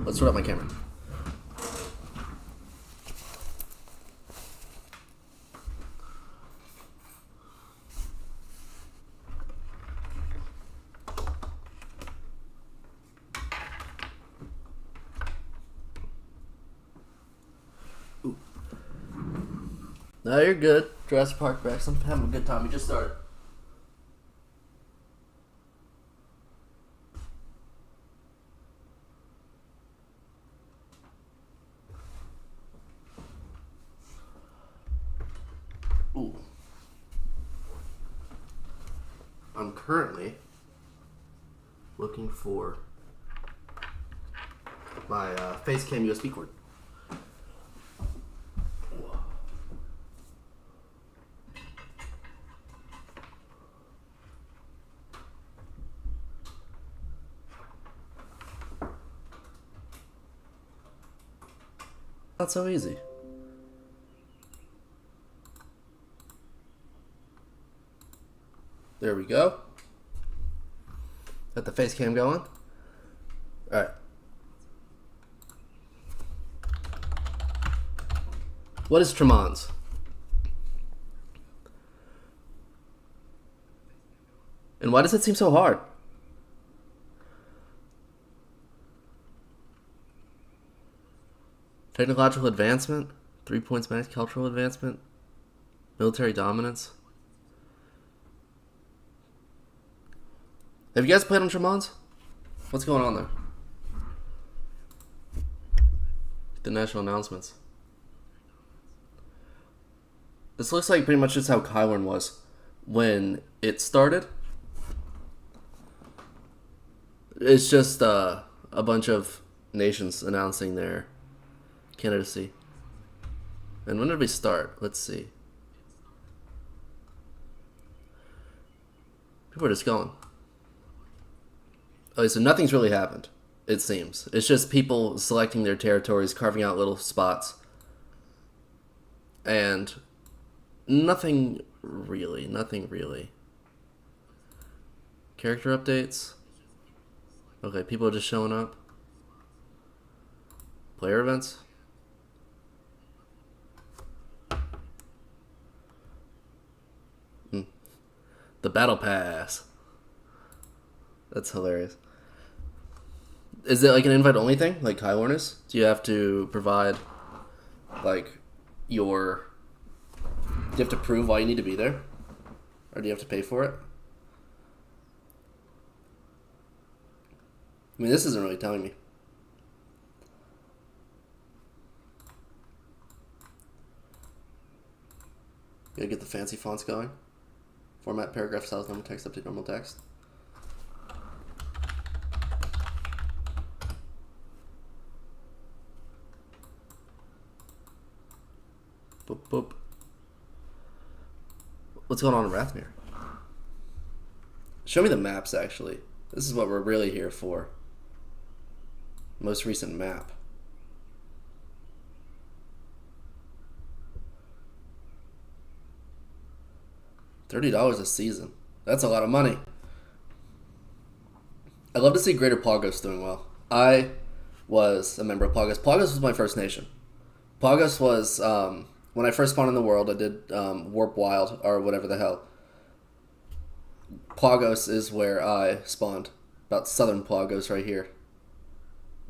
Let's sort out my camera. Ooh. No, you're good. Jurassic Park Rex. I'm having a good time. We just started. Ooh. I'm currently looking for my face cam USB cord. Not so easy. There we go. Got the face cam going. Alright. What is Tremons? And why does it seem so hard? Technological advancement, 3 points max, cultural advancement, military dominance. Have you guys played on Tremons? What's going on there? The national announcements. This looks like pretty much just how Kylorn was when it started. It's just a bunch of nations announcing their candidacy. And when did we start? Let's see. People are just going. Okay, so nothing's really happened, it seems. It's just people selecting their territories, carving out little spots. And nothing really. Character updates. Okay, people are just showing up. Player events. The Battle Pass. That's hilarious. Is it like an invite-only thing, like Kylorn is? Do you have to provide, like, do you have to prove why you need to be there? Or do you have to pay for it? I mean, this isn't really telling me. Gotta get the fancy fonts going. Format, paragraph, styles, normal text, update normal text. Boop, boop. What's going on in Rathnir? Show me the maps, actually. This is what we're really here for. Most recent map. $30 a season. That's a lot of money. I'd love to see Greater Plagos doing well. I was a member of Plagos. Plagos was my first nation. Plagos was, when I first spawned in the world, I did Warp Wild, or whatever the hell. Plagos is where I spawned. About southern Plagos right here.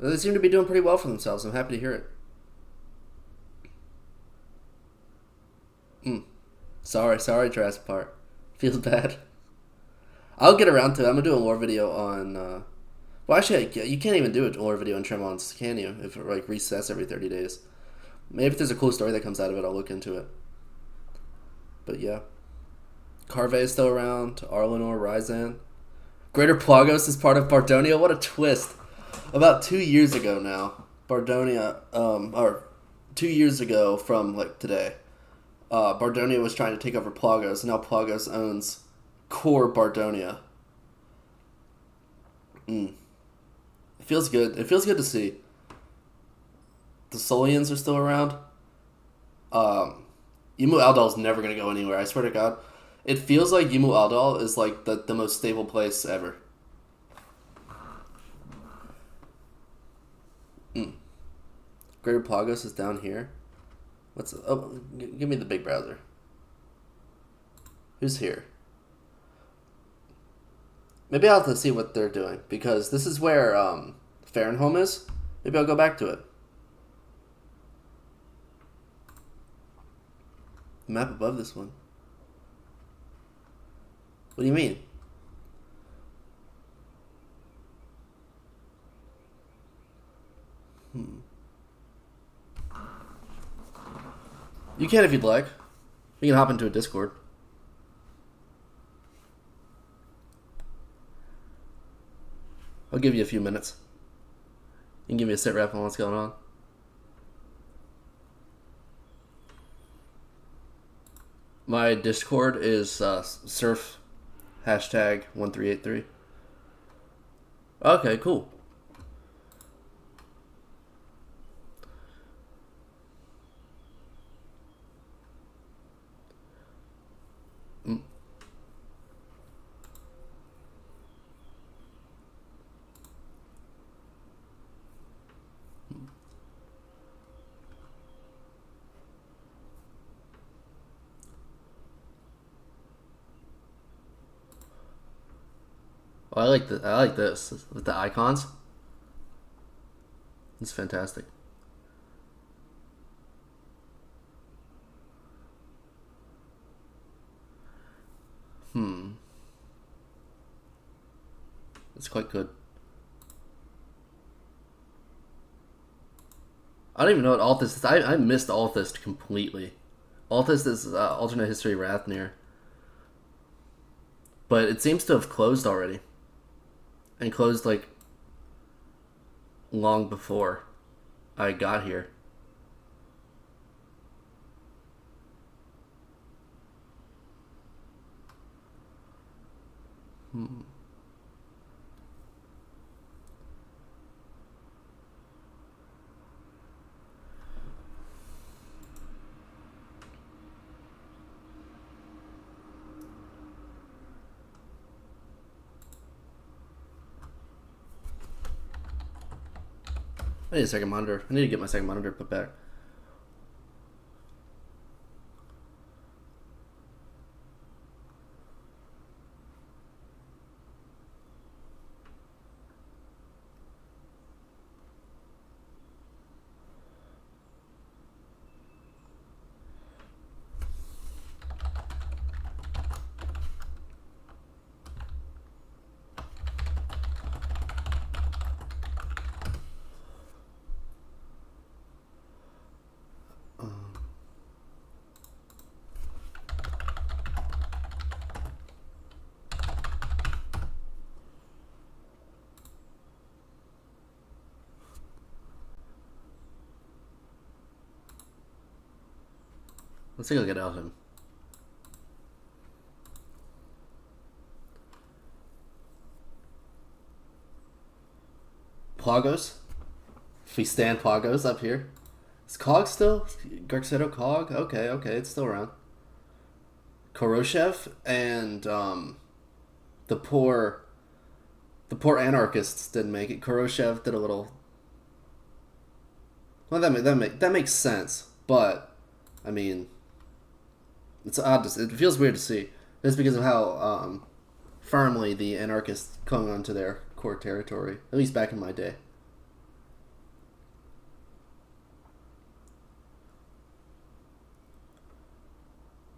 They seem to be doing pretty well for themselves. I'm happy to hear it. Sorry, Jurassic Park. Feels bad. I'll get around to it. I'm going to do a lore video on... well, actually, you can't even do a lore video on Tremons, can you? If it like resets every 30 days. Maybe if there's a cool story that comes out of it, I'll look into it. But yeah. Carve is still around. Arlenor, Ryzan. Greater Plagos is part of Bardonia. What a twist. About 2 years ago now, Bardonia, or 2 years ago from like today, Bardonia was trying to take over Plagos, and now Plagos owns core Bardonia. It feels good. It feels good to see. The Solians are still around. Yimu Aldal's never going to go anywhere, I swear to God. It feels like Yimu Aldal is like the most stable place ever. Greater Plagos is down here. What's oh? Give me the big browser. Who's here? Maybe I'll have to see what they're doing because this is where Fahrenholm is. Maybe I'll go back to it. The map above this one. What do you mean? You can if you'd like. You can hop into a Discord. I'll give you a few minutes. You can give me a sit rep on what's going on. My Discord is surf hashtag 1383. Okay, cool. Oh, I like this with the icons. It's fantastic. It's quite good. I don't even know what Althus is. I missed Althus completely. Althus is alternate history Rathnir. But it seems to have closed already. And closed like long before I got here. I need a second monitor. I need to get my second monitor put back. Let's see if I get out of him. Plagos? If we stand Plagos up here. Is Cog still? Garcedo Cog? Okay, it's still around. Koroshev and the poor anarchists didn't make it. Koroshev did a little. Well, that makes sense, but I mean, it's odd. It feels weird to see. Just because of how firmly the anarchists clung onto their core territory, at least back in my day.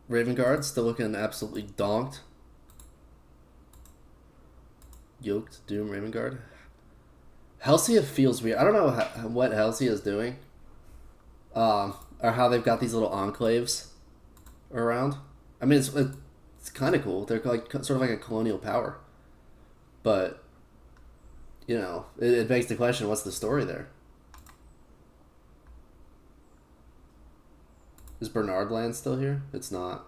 Raven Guard still looking absolutely donked. Yoked Doom Raven Guard. Halcyon feels weird. I don't know what Halcyon is doing, or how they've got these little enclaves around. I mean, it's kind of cool. They're like sort of like a colonial power, but you know, it begs the question: what's the story there? Is Bernard Land still here? It's not.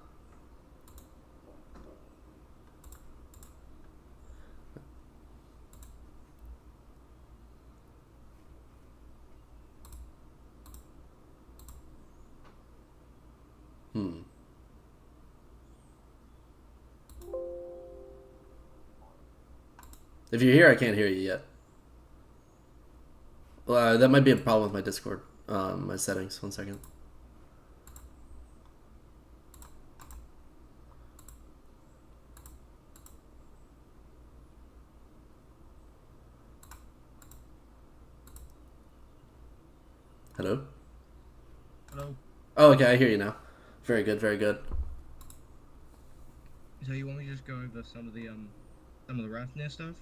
If you're here, I can't hear you yet. That might be a problem with my Discord. my settings. 1 second. Hello? Hello. Oh, okay, I hear you now. Very good, very good. So you want me to just go over some of the Rathnir stuff?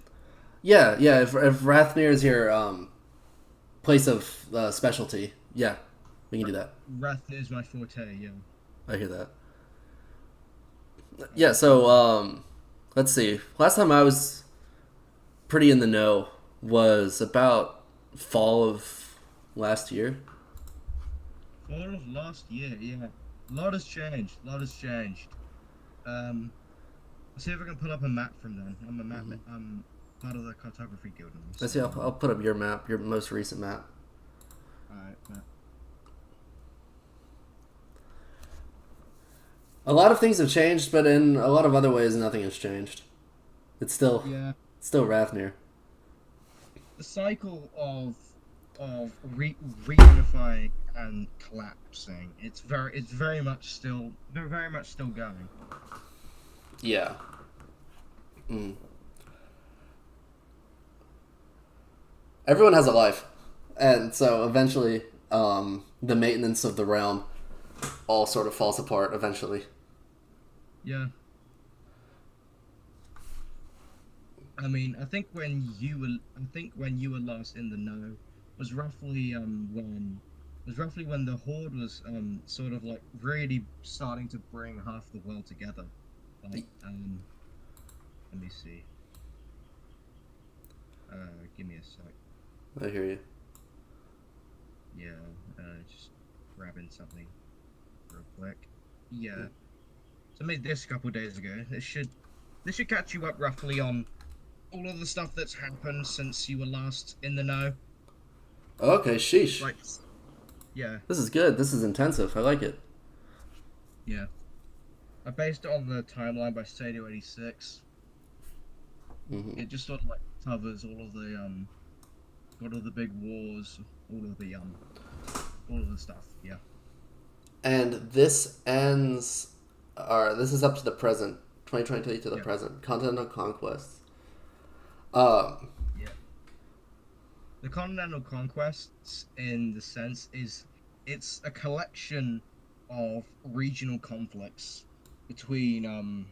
Yeah, yeah. If Rathnir is your place of specialty, yeah, we can do that. Rathnir is my forte. Yeah. I hear that. Yeah. Alright. So let's see. Last time I was pretty in the know was about fall of last year. Fall of last year. Yeah. A lot has changed. A lot has changed. Um, Let's see if I can pull up a map from then. I'm a map. I'm part of the cartography guild now. Let's So see. I'll put up your map, your most recent map. alright. A lot of things have changed, but in a lot of other ways, nothing has changed. It's still, Yeah. it's still Rathnir. The cycle of reunifying and collapsing. It's very much still going. Yeah. Mm. Everyone has a life, and so eventually, the maintenance of the realm all sort of falls apart. Eventually. Yeah. I mean, I think when you were last in the know was roughly when the Horde was sort of like really starting to bring half the world together. Like let me see. Give me a sec. I hear you. Yeah, just grabbing something real quick. Yeah. So I made this a couple of days ago. This should catch you up roughly on all of the stuff that's happened since you were last in the know. Okay, sheesh. Like, yeah, This is good. This is intensive. I like it. yeah. I based it on the timeline by Stadio 86. Hmm. It just sort of like covers all of the big wars, all of the stuff. Yeah, And this ends. This is up to the present, 2022 to the yeah, present. Continental conquests. Um. yeah. The Continental Conquests, in the sense, it's a collection of regional conflicts between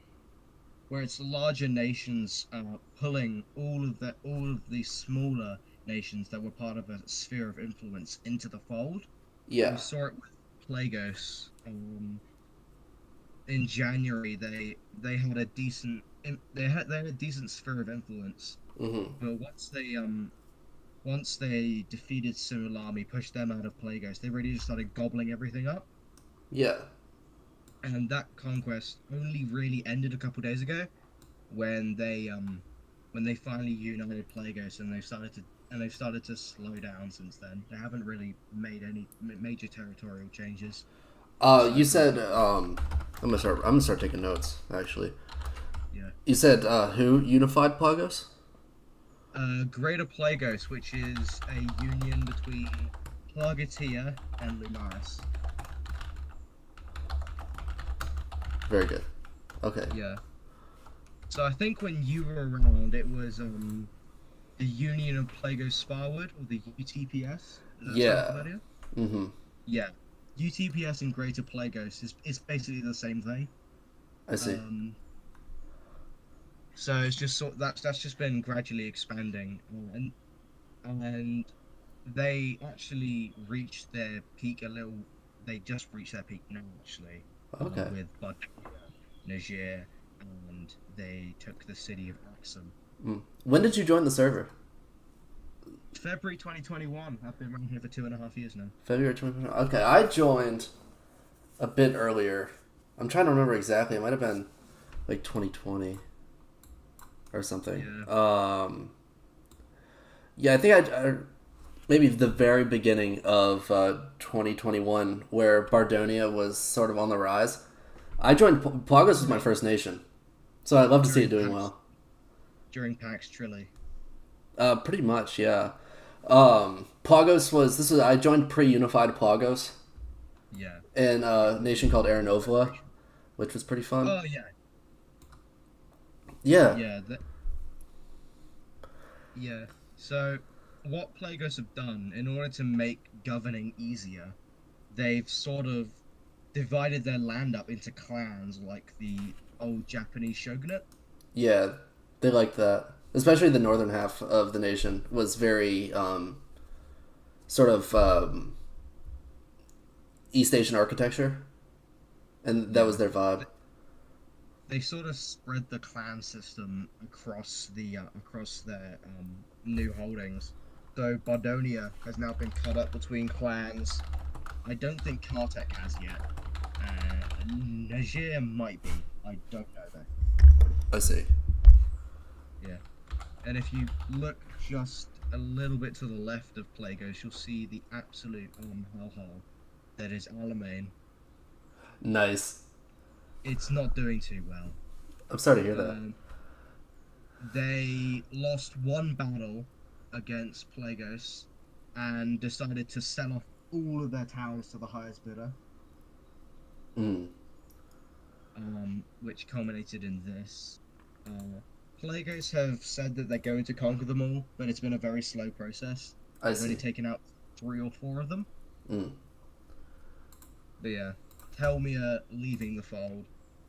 where it's the larger nations pulling all of the smaller nations that were part of a sphere of influence into the fold. We Yeah. saw it with Plagos. In January, they had a decent sphere of influence, Hmm. but once they defeated Simulami, pushed them out of Plagos, they really just started gobbling everything up. Yeah. And that conquest only really ended a couple days ago when they finally united Plagos, and they've started to slow down since then. They haven't really made any major territorial changes You aside from said I'm gonna start taking notes. Actually, yeah. you said who unified Plagos? Greater Plagos, which is a union between Plagatia and Lunaris. Very good. Okay. Yeah. So I think when you were around, it was the Union of Plagos Sparwood, or the UTPS. Does that sound Yeah. familiar? Mm-hmm. Yeah. UTPS and Greater Plagos is basically the same thing. I see. Um, so it's just that's just been gradually expanding, and they actually reached their peak a little. They just reached their peak now, actually, Okay. with Bud, Niger, and they took the city of Axum. Mm. When did you join the server? February 2021. I've been around here for 2.5 years now. February 2020. Okay, I joined a bit earlier. I'm trying to remember exactly. It might have been like 2020 or something. Yeah. Yeah, I think I maybe the very beginning of 2021, where Bardonia was sort of on the rise. I joined. Plagos was my first nation, so I'd love to see it During doing PAX well. during PAX Trilly. Pretty much, yeah. Plagos was this was I joined pre-unified Plagos Yeah. in a Before nation called Aranova, integration. which was pretty fun. Oh yeah, Yeah, yeah, yeah. So what Plagueis have done in order to make governing easier, they've sort of divided their land up into clans like the old Japanese shogunate. yeah, they liked that. Especially the northern half of the nation was very sort of East Asian architecture, and that was Yeah. their vibe. They sort of spread the clan system across their new holdings. So Bardonia has now been cut up between clans. I don't think Kartek has yet. Niger might be. I don't know though. I see. Yeah. And if you look just a little bit to the left of Plagos, you'll see the absolute hellhole that is Alamein. Nice. It's not doing too well. I'm sorry to hear that. Um, They lost one battle against Plagos and decided to sell off all of their towns to the highest bidder, Mm, which culminated in this. Uh, Plagos have said that they're going to conquer them all, but it's been a very slow process. I They've only see. taken out 3 or 4 of them. Mm. But yeah, Helmia leaving the fold,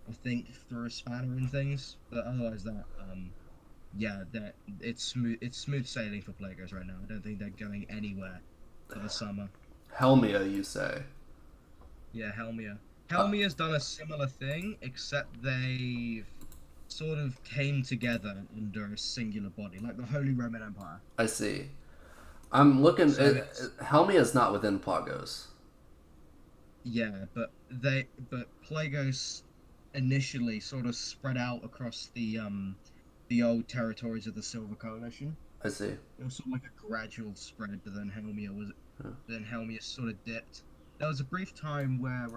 I think through a spanner and things. But otherwise, yeah, that it's smooth sailing for Plagos right now. I don't think they're going anywhere for the summer. Helmia, you say? Yeah, Helmia. Uh, Helmia's done a similar thing, except they've sort of came together under a singular body, like the Holy Roman Empire. I see. I'm looking. So it's Helmia is not within Plagos. yeah, but Plagos initially sort of spread out across the old territories of the Silver Coalition. I see. It was sort of like a gradual spread, but Yeah. then Helmia sort of dipped. There was a brief time where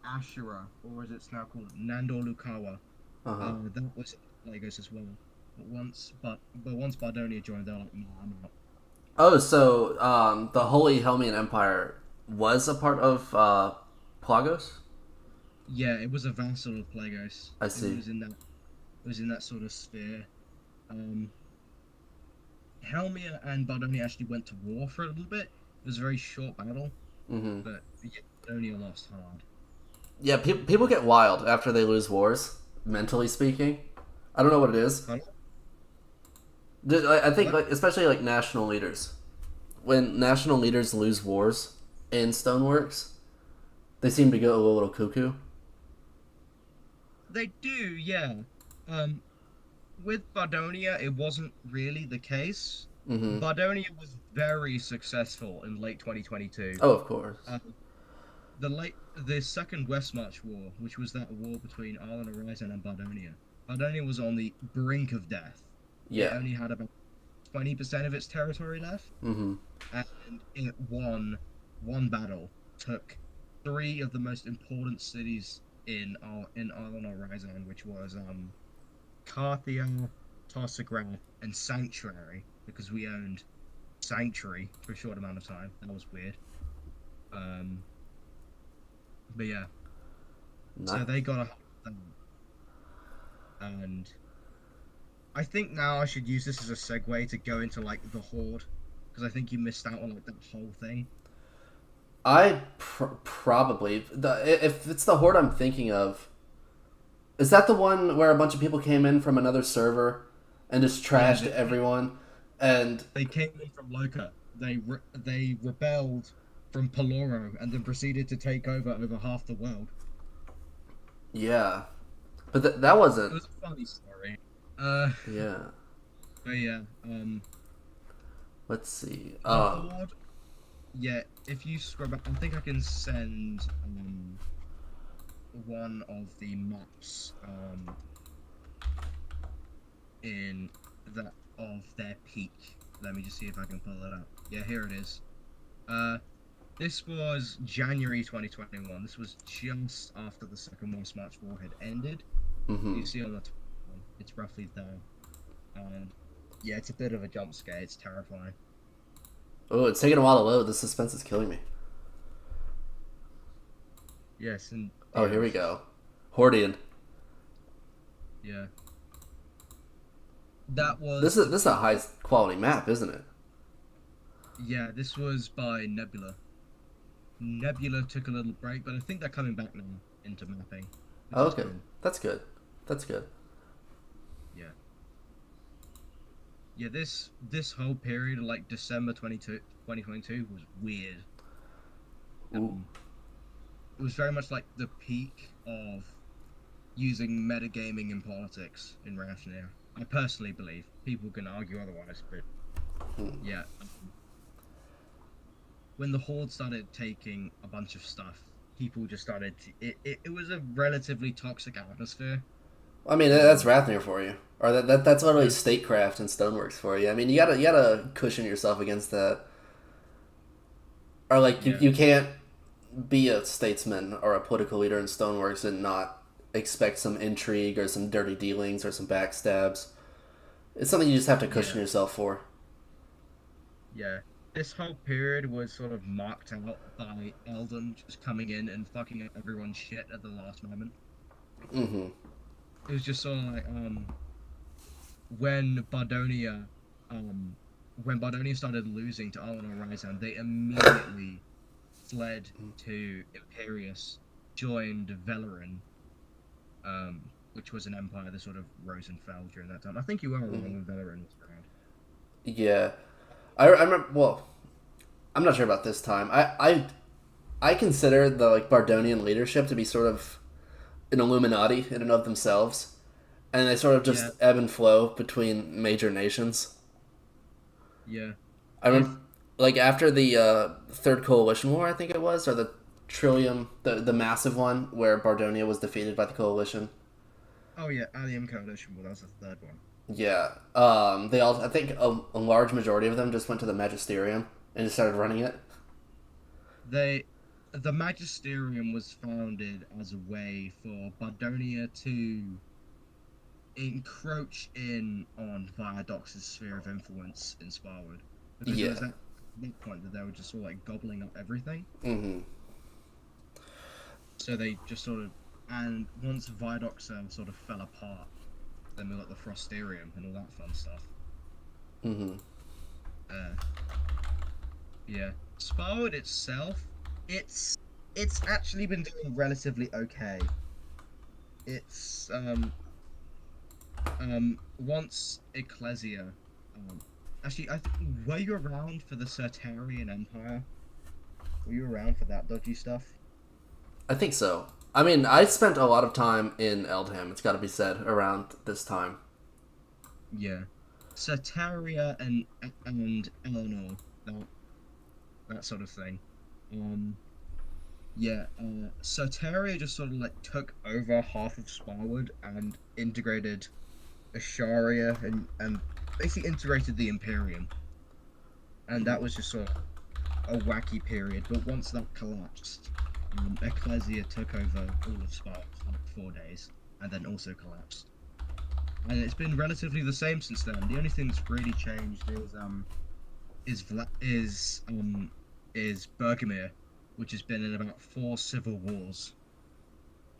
Ashura, or as it's now called, Nandor Lukawa, Uh huh. that was Lagos as well. But once Bardonia joined, they were like, "No, I'm out." Oh, so the Holy Helmian Empire was a part of Plagos. Yeah, it was a vassal of Plagos. I see. It was in that sort of sphere. Um, Helmia and Bardonia actually went to war for a little bit. It was a very short battle, Mm-hmm. but yeah, Bardonia lost hard. Yeah, people get wild after they lose wars. Mentally speaking, I don't know what it is. Huh? I think, What? like, especially like national leaders, when national leaders lose wars in Stoneworks, they seem to go a little cuckoo. They do, yeah. Um, with Bardonia, it wasn't really the case. Mm-hmm. Bardonia was very successful in late 2022. Oh, of course. Um, the Second Westmarch War, which was that war between Arlen Horizon and Bardonia. Bardonia was on the brink of death. It Yeah. only had about 20% of its territory left, Mm-hmm. and it won one battle, took 3 of the most important cities in Arlen Horizon, which was Carthia, Tarsagrath, and Sanctuary, because we owned Sanctuary for a short amount of time. That was weird. Um, but yeah, so Nice. they got a hold of that. And I think now I should use this as a segue to go into like the Horde, because I think you missed out on like that whole thing. Probably if it's the horde I'm thinking of. Is that the one where a bunch of people came in from another server and just Yeah, trashed everyone? And they came in from Loka. They rebelled from Peloro and then proceeded to take over half the world. yeah, but that It wasn't. was a funny story. Uh, Yeah. but yeah, Let's see. the Horde. Yeah, if you scroll back, I think I can send one of the maps in that of their peak. Let me just see if I can pull it up. Yeah, here it is. Uh, this was January 2021. This was just after the Second World March War had ended. Mm-hmm. You see on the top one, it's roughly there. And yeah, it's a bit of a jump scare. It's terrifying. Oh, it's taking a while to load. The suspense is killing me. Yes, and Oh, yeah, here we this is go. Hordian. yeah. That This was is the this is a peak. high quality map, isn't it? Yeah, this was by Nebula. Nebula took a little break, but I think they're coming back now into mapping, which Oh, is okay, cool. that's good. That's good. Yeah, yeah. This whole period, like December 2022, was weird. Ooh. Um, it was very much like the peak of using metagaming in politics in Rathnir. I personally believe people can argue otherwise, but yeah, when the Horde started taking a bunch of stuff, people just started. It was a relatively toxic atmosphere. I mean, that's Um, Rathnir for you, or that's literally yeah, statecraft and Stoneworks for you. I mean, you gotta cushion yourself against that, or like you yeah, you can't be a statesman or a political leader in Stoneworks and not expect some intrigue or some dirty dealings or some backstabs. It's something you just have to yeah, cushion yourself for. yeah. This whole period was sort of marked out by Eldon just coming in and fucking up everyone's shit at the last moment. Mm-hmm. It was just sort of like when Bardonia um when Bardonia started losing to Arlen Horizon, they immediately fled to Imperius, joined Velerin, which was an empire that sort of rose and fell during that time. I think you were around Mm-hmm. when Velerin was around. Yeah, I remember. Well, I'm not sure about this time. I consider the like Bardonian leadership to be sort of an Illuminati in and of themselves, and they sort of just Yeah, ebb and flow between major nations. yeah. I remember, If like after the Third Coalition War, I think it was, or the Trillium, the massive one where Bardonia was defeated by the Coalition. Oh yeah, Allium Coalition. Well, that was the third one. Yeah, they all. I think a large majority of them just went to the Magisterium and just started running it. They, the Magisterium was founded as a way for Bardonia to encroach in on Viadox's sphere of influence in Sparwood, because it Yeah. was at that point that they were just sort of like gobbling up everything. Mm-hmm. So they just sort of, and once Viadox sort of fell apart, then we got the Frosterium and all that fun stuff. Mm-hmm. Uh, yeah, Sparwood itself, it's it's actually been doing relatively okay. It's once Ecclesia, um actually were you around for the Sertarian Empire? Were you around for that dodgy stuff? I think so. I mean, I spent a lot of time in Eldham. It's got to be said around this time. Yeah, Sertaria and Eleanor, that that sort of thing. Um, yeah, Sertaria just sort of like took over half of Sparwood and integrated Asharia and basically integrated the Imperium, and that was just sort of a wacky period. But once that collapsed, Ecclesia took over all of Sparta for like 4 days, and then also collapsed. And it's been relatively the same since then. The only thing that's really changed is is Bergamir, which has been in about 4 civil wars,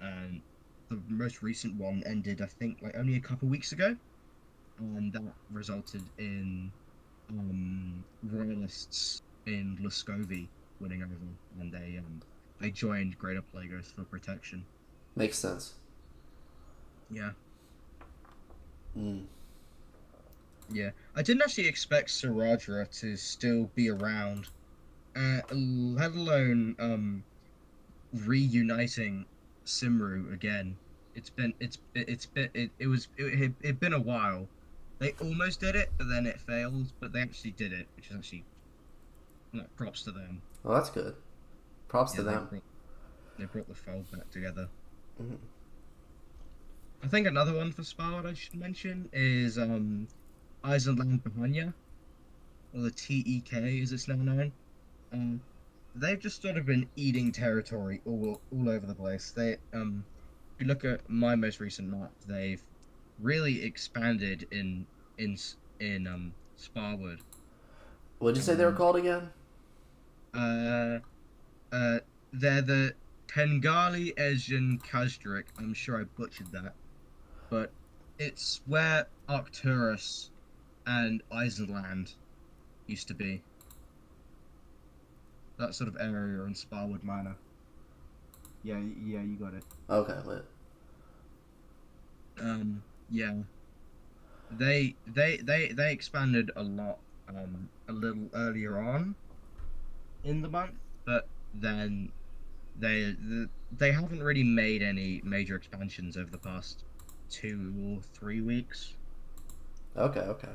and the most recent one ended, I think, like only a couple weeks ago, and that resulted in royalists in Luscovy winning over, and they joined Greater Plagueis for protection. Makes sense. Yeah, Mm. yeah. I didn't actually expect Saradra to still be around, let alone reuniting Simru again. It'd been a while. They almost did it, but then it failed. But they actually did it, which is actually like props to them. Well, that's good. Props to Yeah, them. they brought the fold back together. Mm-hmm. I think another one for Spard I should mention is Eisenland Bahania, or the TEK as it's now known. Um, they've just sort of been eating territory all over the place. If you look at my most recent map, they've really expanded in Sparwood. What'd you say they were Um, called again? uh, uh, they're the Tengali Ezjan Kazdrik. I'm sure I butchered that, but it's where Arcturus and Isenland used to be. That sort of area in Sparwood Manor. Yeah, yeah, you got it. Okay, lit. Yeah, they expanded a lot, a little earlier on in the month, but then they haven't really made any major expansions over the past 2 or 3 weeks. Okay, okay.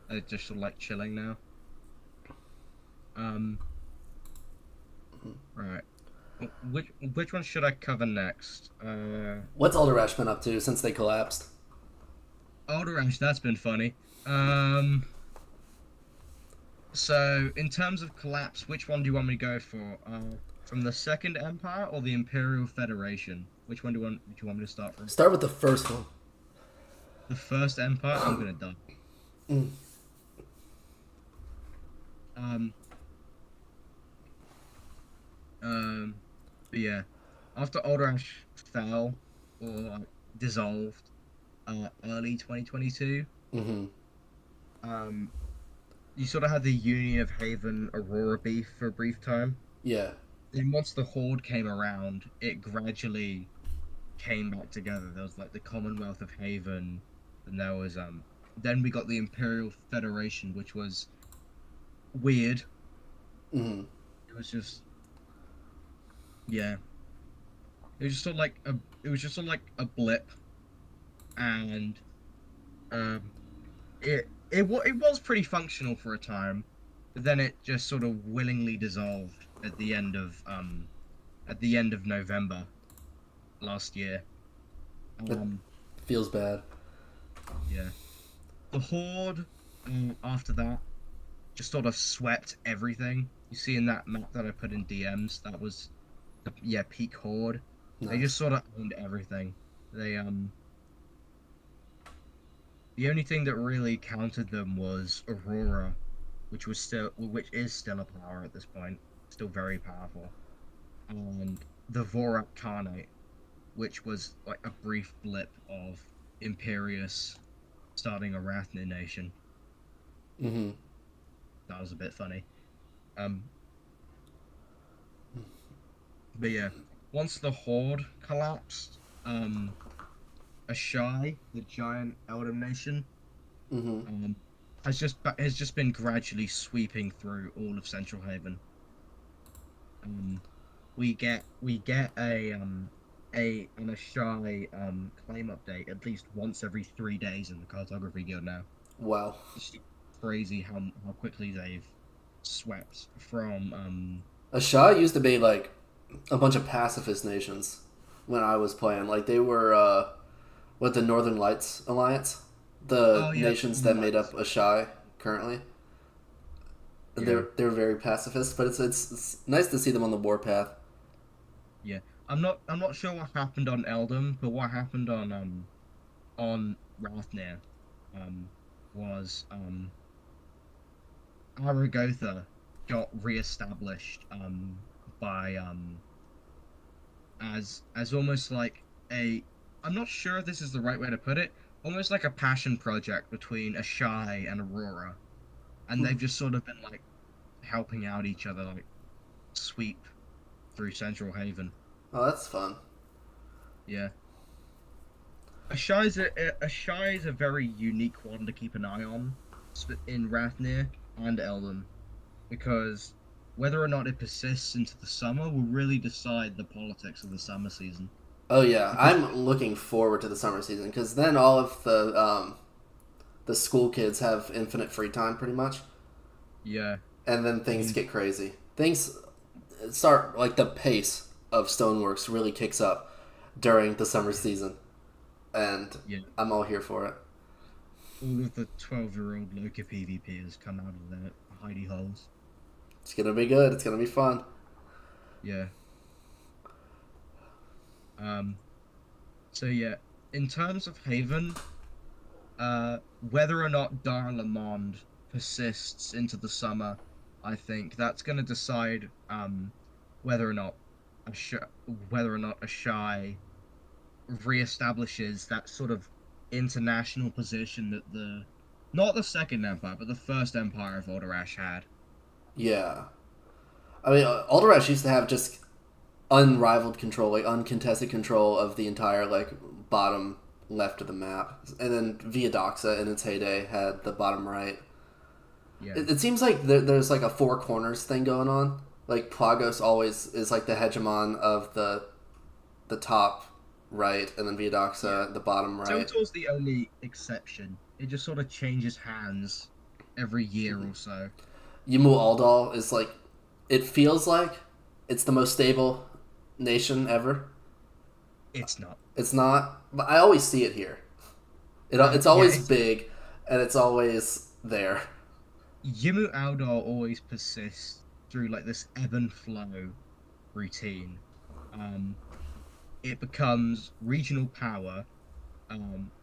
They're just sort of like chilling now. Um, right. Which one should I cover next? What's Alderash been up to since they collapsed? Alder that's been funny. Um, so in terms of collapse, which one do you want me to go for? From the Second Empire or the Imperial Federation? Which one do you want me to start from? Start with the first one. The First Empire. I'm gonna die. Mm. Um, um, but yeah, after Alder fell or like, dissolved, early 2022, Mm-hmm. um, you sort of had the Union of Haven Aurora beef for a brief time. Yeah. Then once the Horde came around, it gradually came back together. There was like the Commonwealth of Haven, and there was then we got the Imperial Federation, which was weird. Mm-hmm. It was just yeah. It was just sort of like a it was just sort of like a blip, and um it was pretty functional for a time, but then it just sort of willingly dissolved at the end of November last year. It Um feels bad. yeah. The Horde after that just sort of swept everything. You see in that map that I put in DMs, that was yeah, peak Horde. They just Nice. sort of owned everything. They the only thing that really countered them was Aurora, which is still a power at this point, still very powerful. And the Vorak Khanate, which was like a brief blip of Imperius starting a Rathnir nation. Mm-hmm. That was a bit funny. Um but yeah, once the Horde collapsed, Ashai, the giant Elder nation, Mm-hmm. um, has just been gradually sweeping through all of Central Haven. Um, we get a an Ashai claim update at least once every 3 days in the Cartography Guild now. Wow. It's crazy how quickly they've swept from Ashai used to be like a bunch of pacifist nations when I was playing. Like they were what the Northern Lights Alliance, the oh yeah, nations that Northern made up Lights. Ashai currently. Yeah, They're very pacifist, but it's nice to see them on the warpath. yeah. I'm not sure what happened on Eldom, but what happened on Rathnir um was Aragotha got re-established by as almost like a I'm not sure if this is the right way to put it, almost like a passion project between Ashai and Aurora, and Hmm. they've just sort of been like helping out each other, like sweep through Central Haven. Oh, that's fun. Yeah. Ashai is a very unique one to keep an eye on in Rathnir and Eldon, because whether or not it persists into the summer will really decide the politics of the summer season. Oh yeah, Because I'm looking forward to the summer season because then all of the school kids have infinite free time pretty much, yeah, and then things you, get crazy. Things start like the pace of Stoneworks really kicks up during the summer yeah, season, and yeah. I'm all here for it. All of the 12-year-old Loki PvPers come out of their hidey holes. It's gonna be good. It's gonna be fun. Yeah. Um. So yeah, in terms of Haven, whether or not Dar Lamond persists into the summer, I think that's going to decide whether or not a sh whether or not a shy reestablishes that sort of international position that the not the Second Empire, but the First Empire of Alderash had. Yeah. I mean, Alderash used to have just unrivaled control, like uncontested control of the entire like bottom left of the map, and then Viadoxa in its heyday had the bottom right. Yeah, It seems like there's like a four corners thing going on. Like Plagos always is like the hegemon of the top right, and then yeah. Viadoxa the bottom right. Totor's the only exception. It just sort of changes hands every year or so. Yimu Aldal is like, it feels like it's the most stable nation ever. It's not. It's not, but I always see it here. It's Yeah, always big, and it's always there. Yimu Aldor always persists through like this ebb and flow routine. Um, it becomes regional power,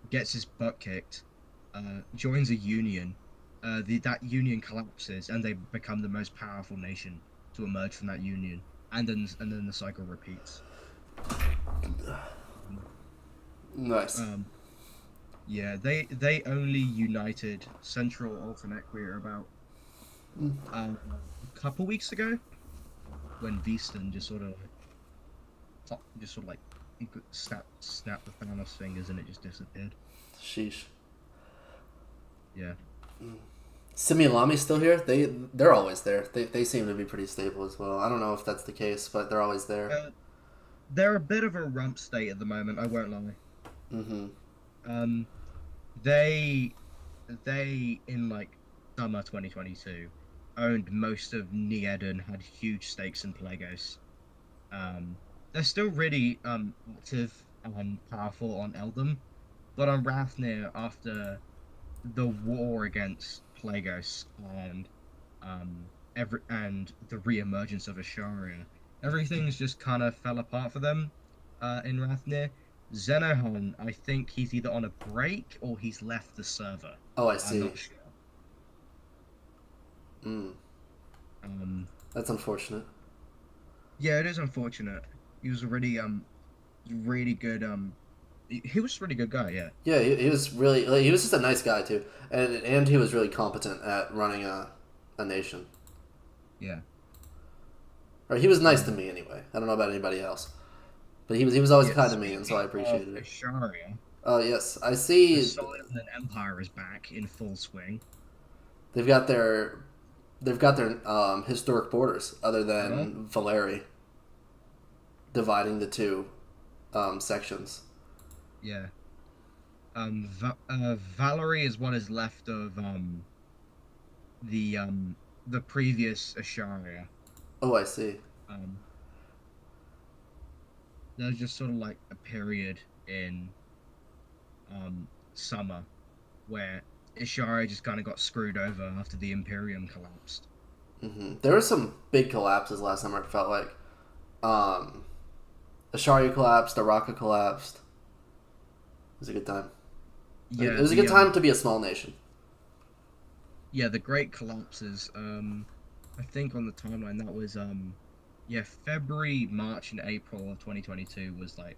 gets his butt kicked, joins a union. That union collapses, and they become the most powerful nation to emerge from that union, and then the cycle repeats. Nice. Um, yeah, they only united Central Altenequia about a couple weeks ago when Beeston just sort of like snapped the Thanos fingers and it just disappeared. Sheesh. Yeah. Simulami's still here. They're always there. They seem to be pretty stable as well. I don't know if that's the case, but they're always there. They're a bit of a rump state at the moment, I won't lie. Mm-hmm. Um, they in like summer 2022 owned most of Nied, had huge stakes in Plagos. They're still really active and powerful on Eldom, but on Rathnir after the war against Plagos and the re-emergence of Asharia, everything's just kind of fell apart for them in Rathnir. Xenohan, I think he's either on a break or he's left the server. Oh, I I'm see. not sure. Mm. Um, That's unfortunate. yeah, it is unfortunate. He was a really good he was a really good guy. Yeah, Yeah, he was really like, he was just a nice guy too, and he was really competent at running a nation. yeah. Or he was nice to Um, me anyway. I don't know about anybody else, but he was always yeah. kind to me, and so I Speaking of appreciated it. Asharia, Oh yes, I the see. Silent Empire is back in full swing. They've got their historic borders, other Well, than Valeri, dividing the two sections. yeah. Valerie is what is left of the the previous Asharia. Oh, I see. Um, there's just sort of like a period in summer where Asharia just kind of got screwed over after the Imperium collapsed. There were some big collapses last summer. It felt like um, Asharia collapsed, Araka collapsed. It was a good time. It Yeah, was a good time to be a small nation. the Great Collapses. I think on the timeline that was yeah, February, March, and April of 2022 was like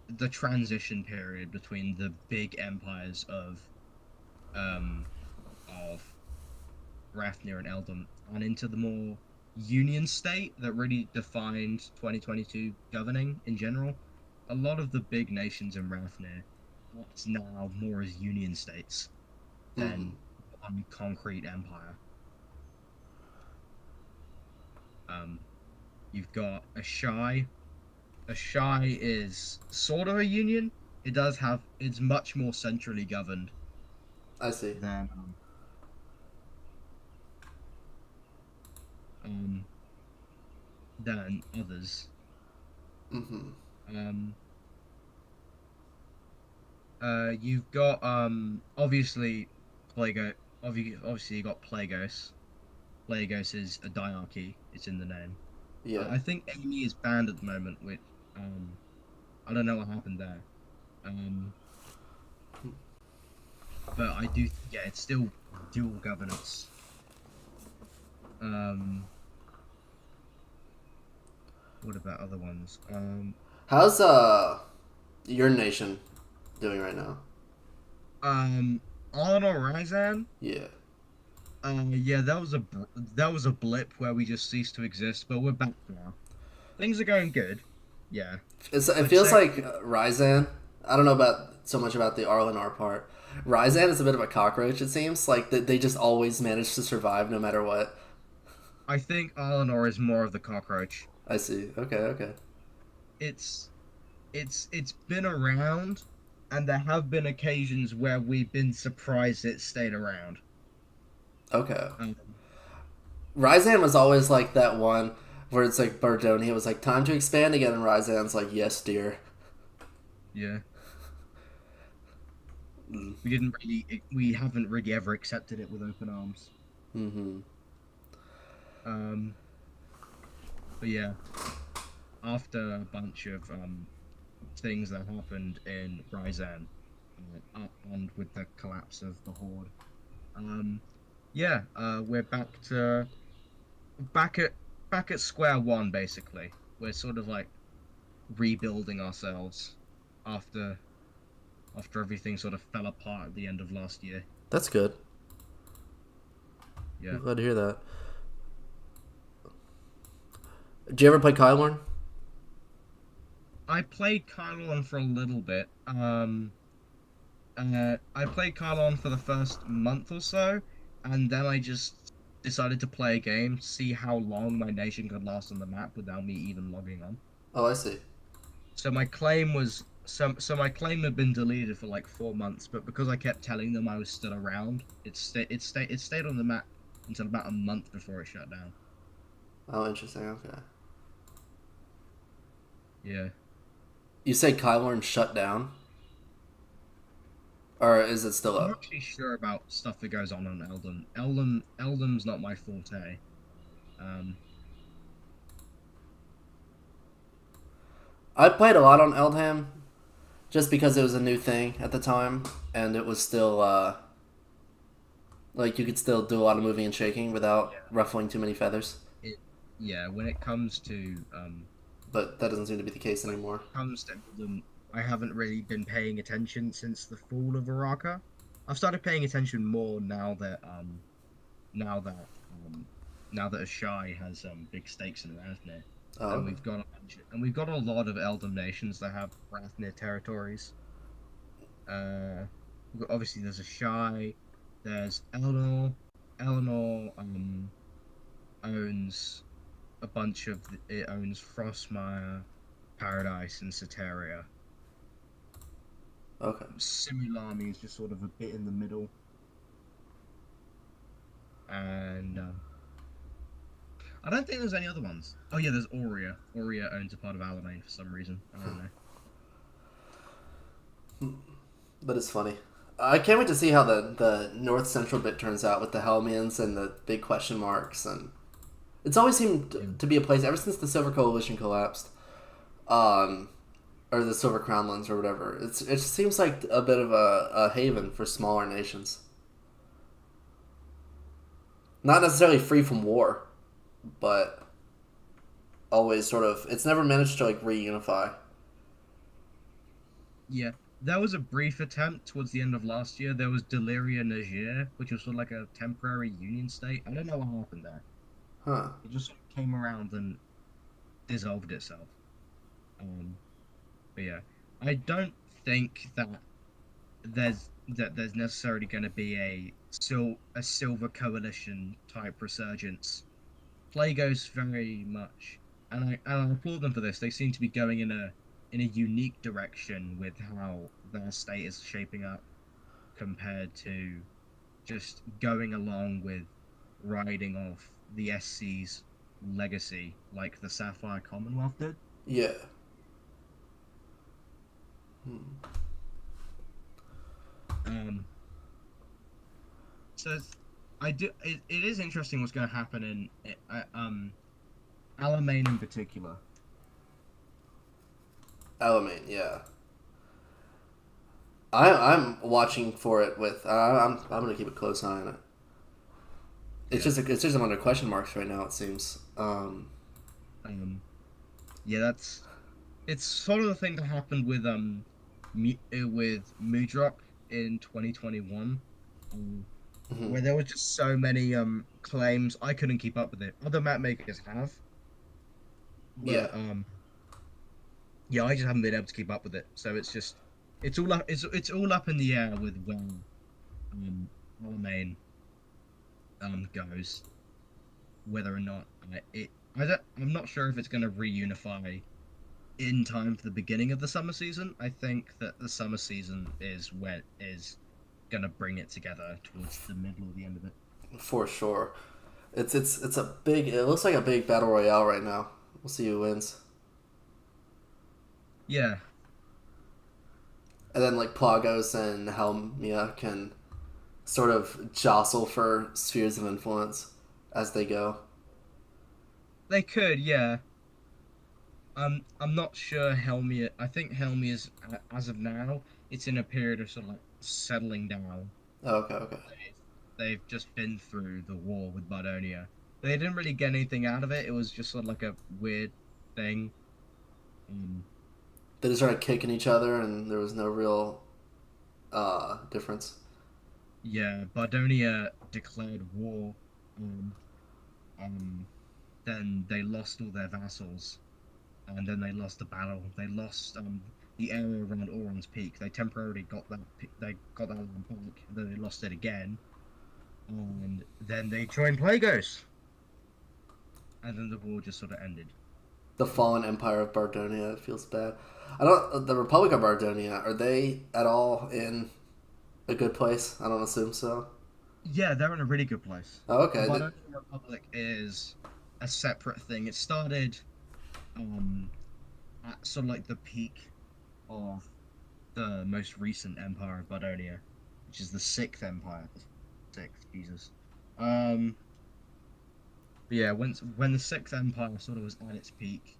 the transition period between the big empires um of Rathnir and Eldon and into the more union state that really defined 2022 governing in general. A lot of the big nations in Rathnir act now more as union states Mm-hmm. than one concrete empire. Um, you've got a shy. A shy is sort of a union. It's much more centrally governed I see. than um, than others. Mm-hmm. Um, you've got obviously Plago. Obviously, you got Plagos. Plagos is a diarchy. It's in the name. Yeah. I think Amy is banned at the moment, which I don't know what happened there. Um, but I do, yeah, it's still dual governance. Um, what about other ones? How's your nation doing right now? Um, Eleanor Ryzan. Yeah. Yeah, that was a blip where we just ceased to exist, but we're back now. Things are going good. Yeah, It I'd feels say. like Ryzan. I don't know about so much about the Arlenar part. Ryzan is a bit of a cockroach. It seems like they just always manage to survive no matter what. I think Eleanor is more of the cockroach. I see. Okay. Okay. It's it's been around, and there have been occasions where we've been surprised it stayed around. Okay. Um, Ryzan was always like that one where it's like Bardonia was like, time to expand again, and Ryzan's like, yes, dear. yeah, Mm. we haven't really ever accepted it with open arms. Mm-hmm. Um, but yeah, after a bunch of things that happened in Ryzan, and with the collapse of the Horde, um, yeah, we're back at back at square one basically. We're sort of like rebuilding ourselves after everything sort of fell apart at the end of last year. That's good. Yeah. I'm glad to hear that. Did you ever play Kylorn? I played Kylon for a little bit. I played Kylon for the first month or so, and then I just decided to play a game, see how long my nation could last on the map without me even logging on. Oh, I see. So my claim had been deleted for like 4 months, but because I kept telling them I was still around, it stayed on the map until about a month before it shut down. Oh, interesting. Okay. Yeah. You say Kylorn shut down, or is it still I'm not up? actually sure about stuff that goes on Eldon. Eldon's not my forte. Um, I played a lot on Eldham just because it was a new thing at the time, and it was still like you could still do a lot of moving and shaking without yeah. ruffling too many feathers. It yeah. When it comes to But that doesn't seem to be the case anymore. Eldon, I haven't really been paying attention since the fall of Araka. I've started paying attention more now that now that Ashai has big stakes in Rathnir, Oh, and okay. we've got a lot of Eldon nations that have Rathnir territories. Uh, obviously there's Ashai, there's Eleanor. Eleanor owns a bunch of it owns Frostmire, Paradise, and Soteria. Okay. Simulami is just sort of a bit in the middle, and I don't think there's any other ones. Oh yeah, there's Aurea. Aurea owns a part of Alamein for some reason. I don't know. But it's funny. I can't wait to see how the north central bit turns out with the Helmians and the big question marks. And it's always seemed Yeah. to be a place ever since the Silver Coalition collapsed, um, or the Silver Crownlands or whatever. It seems like a bit of a haven for smaller nations. Not necessarily free from war, but always sort of. It's never managed to like reunify. Yeah, that was a brief attempt towards the end of last year. There was Deliria Niger, which was sort of like a temporary union state. I don't know what happened there. Huh. It just came around and dissolved itself. Um, but yeah, I don't think there's necessarily going to be a silver coalition type resurgence. Plagos very much, and I applaud them for this. They seem to be going in a unique direction with how their state is shaping up compared to just going along with riding off the SC's legacy like the Sapphire Commonwealth did. Yeah. Hmm. Um, so it is interesting what's going to happen in Alamein in particular. Alamein, yeah. I'm watching for it with. I'm gonna keep a close eye on it. Yeah. It's just under question marks right now. It seems. Um. Yeah, that's it's sort of the thing that happened with with Moodrock in 2021, um, Mhm. where there was just so many claims I couldn't keep up with it. Other map makers have, Yeah, but yeah, I just haven't been able to keep up with it. So it's just it's all up in the air with where Alamein goes, whether or not I'm not sure if it's going to reunify in time for the beginning of the summer season. I think that the summer season is when is gonna bring it together towards the middle or the end of it. for sure. It's a big. It looks like a big battle royale right now. We'll see who wins. Yeah, And then like Plagos and Helmia can sort of jostle for spheres of influence as they go. they could. Yeah, I'm not sure Helmia. I think Helmia is as of now, it's in a period of sort of like settling down. Okay, okay. They've just been through the war with Bardonia. They didn't really get anything out of it. It was just sort of like a weird thing. Um, They just started kicking each other, and there was no real difference. yeah, Bardonia declared war. Um, um, then they lost all their vassals, and then they lost the battle. They lost the area around Auron's Peak. They temporarily got they got that land back, and then they lost it again, and then they joined Plagos, and then the war just sort of ended. The fallen empire of Bardonia. It feels bad. I don't. The Republic of Bardonia, are they at all in a good place? I don't assume so. Yeah, they're in a really good place. Oh, The okay. Bardonian Republic is a separate thing. It started um at sort of like the peak of the most recent empire of Bardonia, which is the Sixth Empire. Sixth, Jesus. Um, but yeah, when the Sixth Empire sort of was at its peak,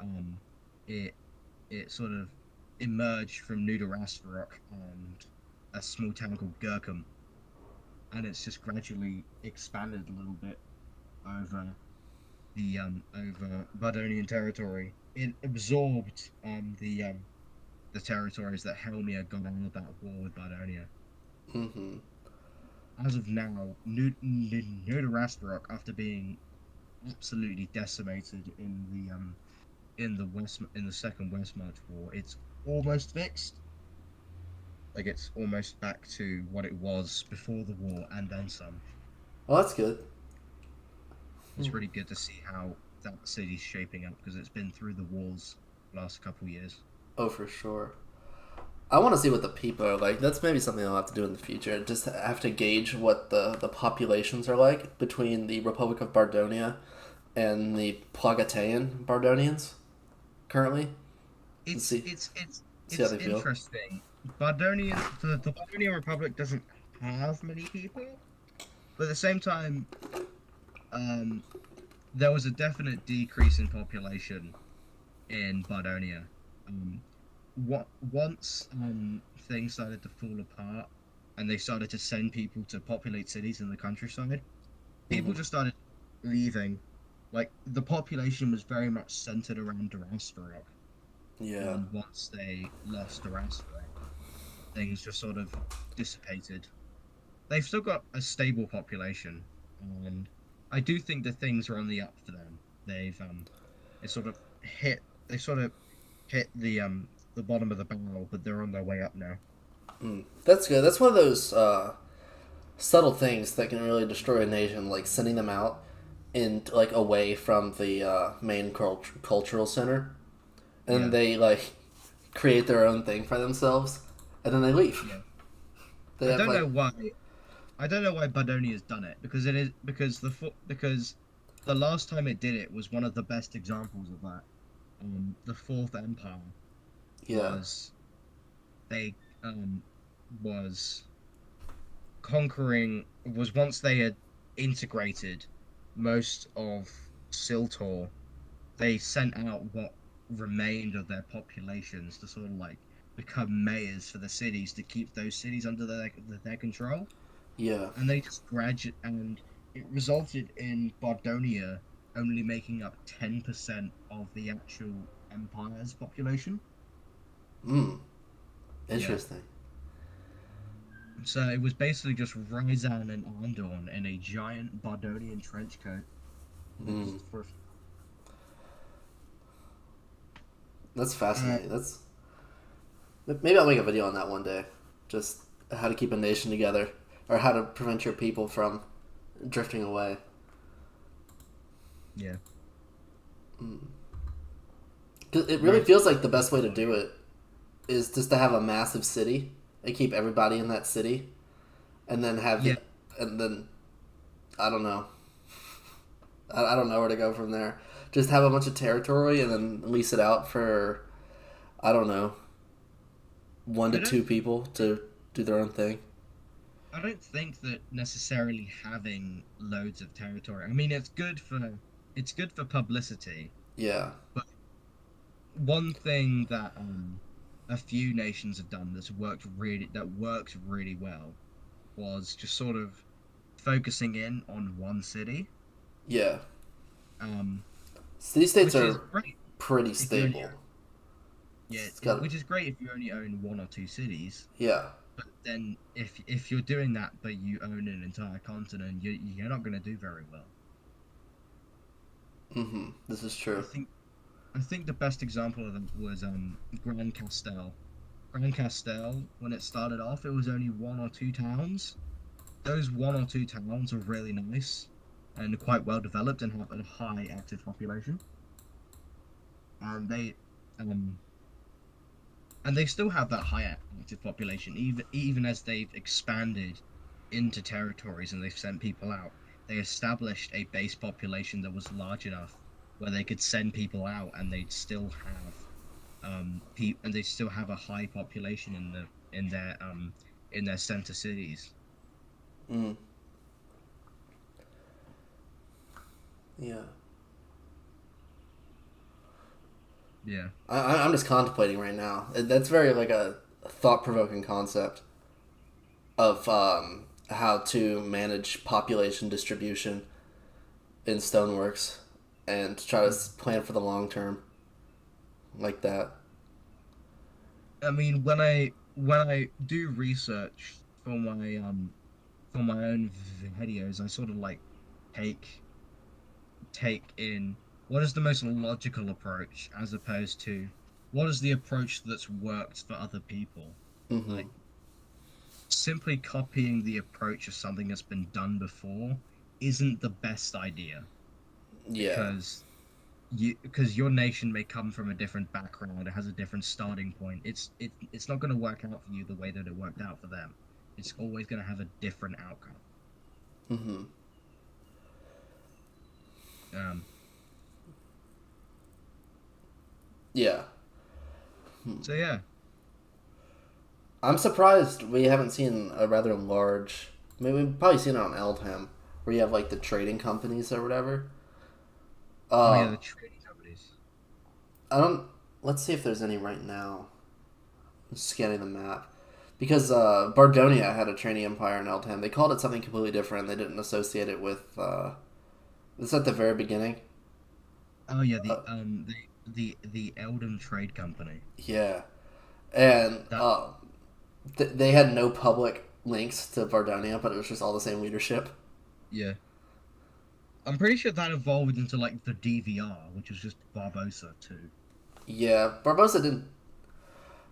um, it it sort of emerged from Nudarasvarok and a small town called Gurkum, and it's just gradually expanded a little bit over over Bardonian territory. It absorbed the territories that Helmia got out of that war with Bardonia. Mm-hmm. As of now, Nudarasvarok, after being absolutely decimated in the Second Westmarch War, it's almost fixed. Like it's almost back to what it was before the war and then some. Well, that's good. It's really good to see how that city's shaping up because it's been through the wars the last couple years. Oh, for sure. I want to see what the people are like. That's maybe something I'll have to do in the future. Just have to gauge what the populations are like between the Republic of Bardonia and the Plagatean Bardonians currently. And It's see it's it's see how it's they feel. interesting. The Bardonian Republic doesn't have many people, but at the same time, um, there was a definite decrease in population in Bardonia. Um, once things started to fall apart and they started to send people to populate cities in the countryside, people Hmm. just started leaving. Like the population was very much centered around Durasvarok, Yeah. and once they lost Durasvarok, things just sort of dissipated. They've still got a stable population, and I do think that things are on the up for them. They sort of they sort of hit the bottom of the barrel, but they're on their way up now. Mm. That's good. That's one of those subtle things that can really destroy a nation, like sending them out in like away from the main cultural center, and then Yeah, they like create their own thing for themselves, and then they leave. yeah. They I have don't like know why. I don't know why Badoni has done it because it is because the last time it did it was one of the best examples of that. The Fourth Empire yeah. was they was conquering was once they had integrated most of Siltor, they sent out what remained of their populations to sort of like become mayors for the cities to keep those cities under their control, Yeah. and they just graduate, and it resulted in Bardonia only making up 10% of the actual empire's population. Hmm. Yeah. Interesting. So it was basically just Ryzan and Arndorn in a giant Bardonian trench coat. Hmm. Just for That's uh, fascinating. That's maybe I'll make a video on that one day. Just how to keep a nation together, or how to prevent your people from drifting away. yeah. 'Cause it really Whereas feels like the best way to do it is just to have a massive city and keep everybody in that city, and then have yeah, the and then I don't know. I don't know where to go from there. Just have a bunch of territory and then lease it out for I don't know, one I to two don't people to do their own thing. I don't think that necessarily having loads of territory. I mean, it's good for publicity, Yeah. but one thing that a few nations have done that works really well was just sort of focusing in on one city, Yeah. um, City states which is are great pretty if you only stable. yeah, It's got which is great if you only own one or two cities. yeah. But then if you're doing that, but you own an entire continent, you're not going to do very well. This is I true. think I think the best example of that was Grand Castell. Grand Castell, when it started off, it was only one or two towns. Those one or two towns are really nice and quite well developed and have a high active population. And um they still have that high active population, even as they've expanded into territories and they've sent people out. They established a base population that was large enough where they could send people out, and they still have a high population in their center cities. Mm. Yeah. Yeah, I'm just contemplating right now. That's very like a thought provoking concept of how to manage population distribution in Stoneworks and to try to plan for the long term like that. I mean, when I do research for my own videos, I sort of like take take in what is the most logical approach as opposed to what is the approach that's worked for other people. Mm-hmm. Like simply copying the approach of something that's been done before isn't the best idea Yeah. because your nation may come from a different background, it has a different starting point. It's not going to work out for you the way that it worked out for them. It's always going to have a different outcome. Mm-hmm. Um, Yeah. so yeah, I'm surprised we haven't seen a rather large. I mean, we've probably seen it on Eldham, where you have like the trading companies or whatever. oh yeah, Uh, the trading companies. I don't. Let's see if there's any right now. I'm scanning the map. Because Bardonia had a trading empire in Eldham. They called it something completely different. They didn't associate it with. It's at the very beginning. Oh yeah, Uh, the Eldon Trade Company. yeah. And That they had no public links to Bardonia, but it was just all the same leadership. yeah, I'm pretty sure that evolved into like the DVR, which was just Barbosa too. Yeah, Barbosa didn't.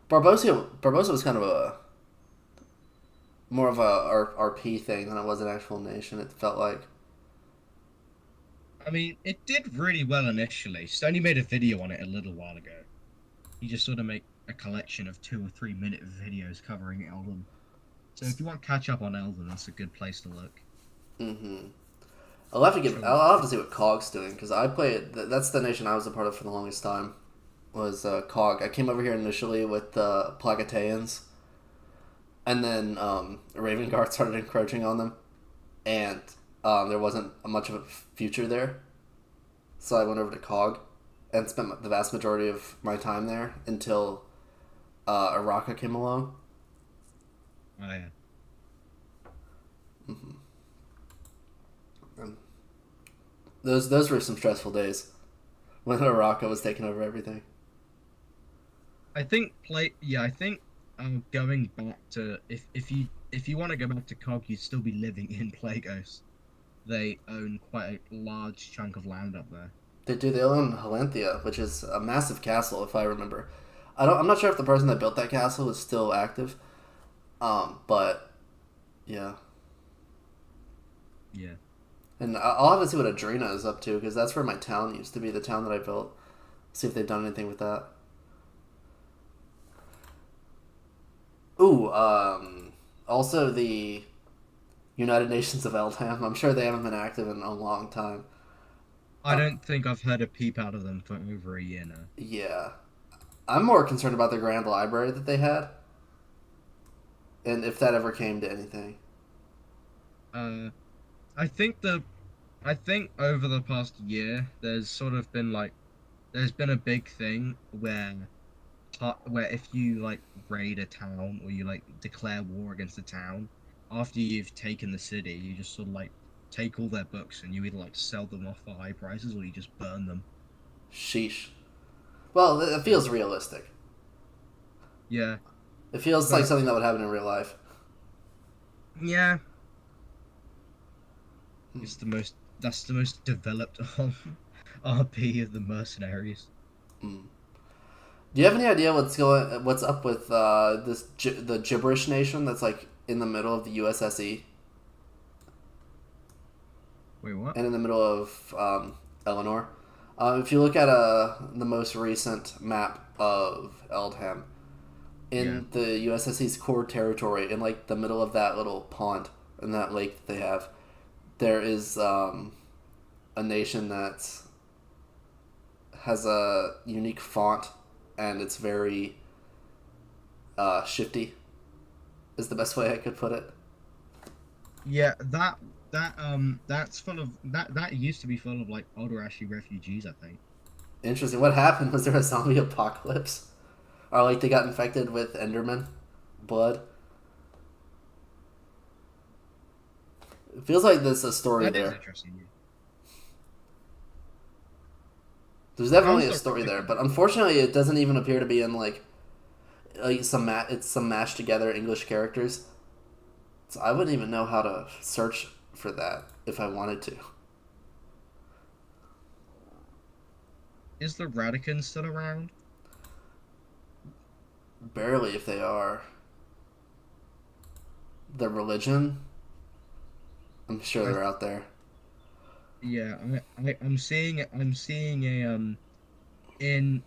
Barbosa was kind of a more of a RP thing than it was an actual nation. It felt like. I mean, it did really well initially. Stoney made a video on it a little while ago. He just sort of make a collection of 2 or 3 minute videos covering Eldon. So if you want to catch up on Eldon, that's a good place to look. Mm-hmm. I'll have to Sure. I'll have to see what Cog's doing because I played. That's the nation I was a part of for the longest time. Was Cog. I came over here initially with the Plagateans, and then Raven Guard started encroaching on them, and there wasn't much of a future there. So I went over to Cog and spent the vast majority of my time there until Araka came along. Oh yeah. And those were some stressful days when Araka was taking over everything. I think play. Yeah, I think going back to if you want to go back to COG, you'd still be living in Plagos. They own quite a large chunk of land up there. They own Halenthia, which is a massive castle, if I remember. I'm not sure if the person that built that castle is still active. But yeah, Yeah. and I'll have to see what Adrena is up to because that's where my town used to be, the town that I built. See if they've done anything with that. Ooh, also the United Nations of Eldham. I'm sure they haven't been active in a long time. I Uh, don't think I've heard a peep out of them for over a year now. yeah, I'm more concerned about the Grand Library that they had, and if that ever came to anything. Uh, I think the I think over the past year, there's sort of been like there's been a big thing where if you like raid a town or you like declare war against a town, after you've taken the city, you just sort of like take all their books and you either like sell them off for high prices or you just burn them. Sheesh. Well, it Yeah. feels realistic. Yeah, It feels like but something that would happen in real life. yeah, Hmm. it's the most that's the most developed RP of the mercenaries. Hmm. Do you have any idea what's up with the gibberish nation that's like in the middle of the USSE Wait, what? and in the middle of Eleanor? If you look at the most recent map of Eldham, Yeah. in the USSE's core territory, in like the middle of that little pond and that lake that they have, there is a nation that has a unique font and it's very shifty. Is the best way I could put it. Yeah, that's full of that used to be full of like Odorashi refugees, I think. Interesting. What happened? Was there a zombie apocalypse? Or like they got infected with Enderman blood? It feels like there's a story That is there. interesting. There's definitely How's a the story there, Radican? but unfortunately, it doesn't even appear to be in like it's some mashed together English characters. So I wouldn't even know how to search for that if I wanted to. Is the Radican still around? Barely, if they are. The religion, I'm sure I they're out there. yeah, I'm seeing a in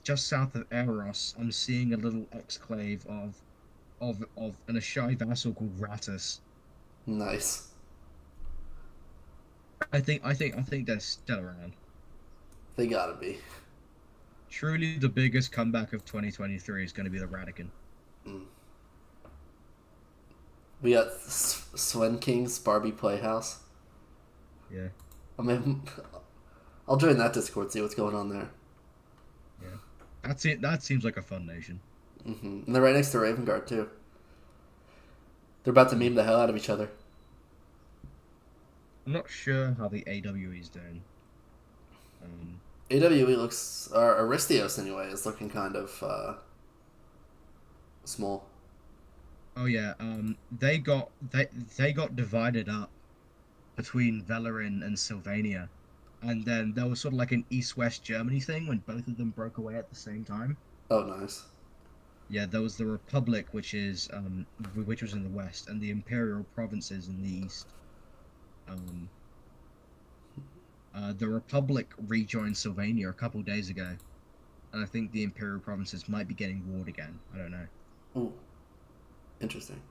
just south of Eros, I'm seeing a little exclave of an Ashai vassal called Rattus. Nice. I think they're still around. They gotta be. Truly, the biggest comeback of 2023 is going to be the Radican. Mm. We got Swen King's Barbie Playhouse. Yeah, I mean, I'll join that Discord, see what's going on there. yeah. That's it. That seems like a fun nation. And they're right next to Ravengard, too. They're about to Hmm. meme the hell out of each other. I'm not sure how the AWE is doing. Um, AWE looks, or Aristios anyway, is looking kind of small. oh yeah. They got divided up between Velerin and Sylvania, and then there was sort of like an East-West Germany thing when both of them broke away at the same time. Oh, nice. Yeah, there was the Republic, which was in the west, and the Imperial provinces in the east. Um, the Republic rejoined Sylvania a couple days ago, and I think the Imperial provinces might be getting warred again. I don't know. Ooh, interesting.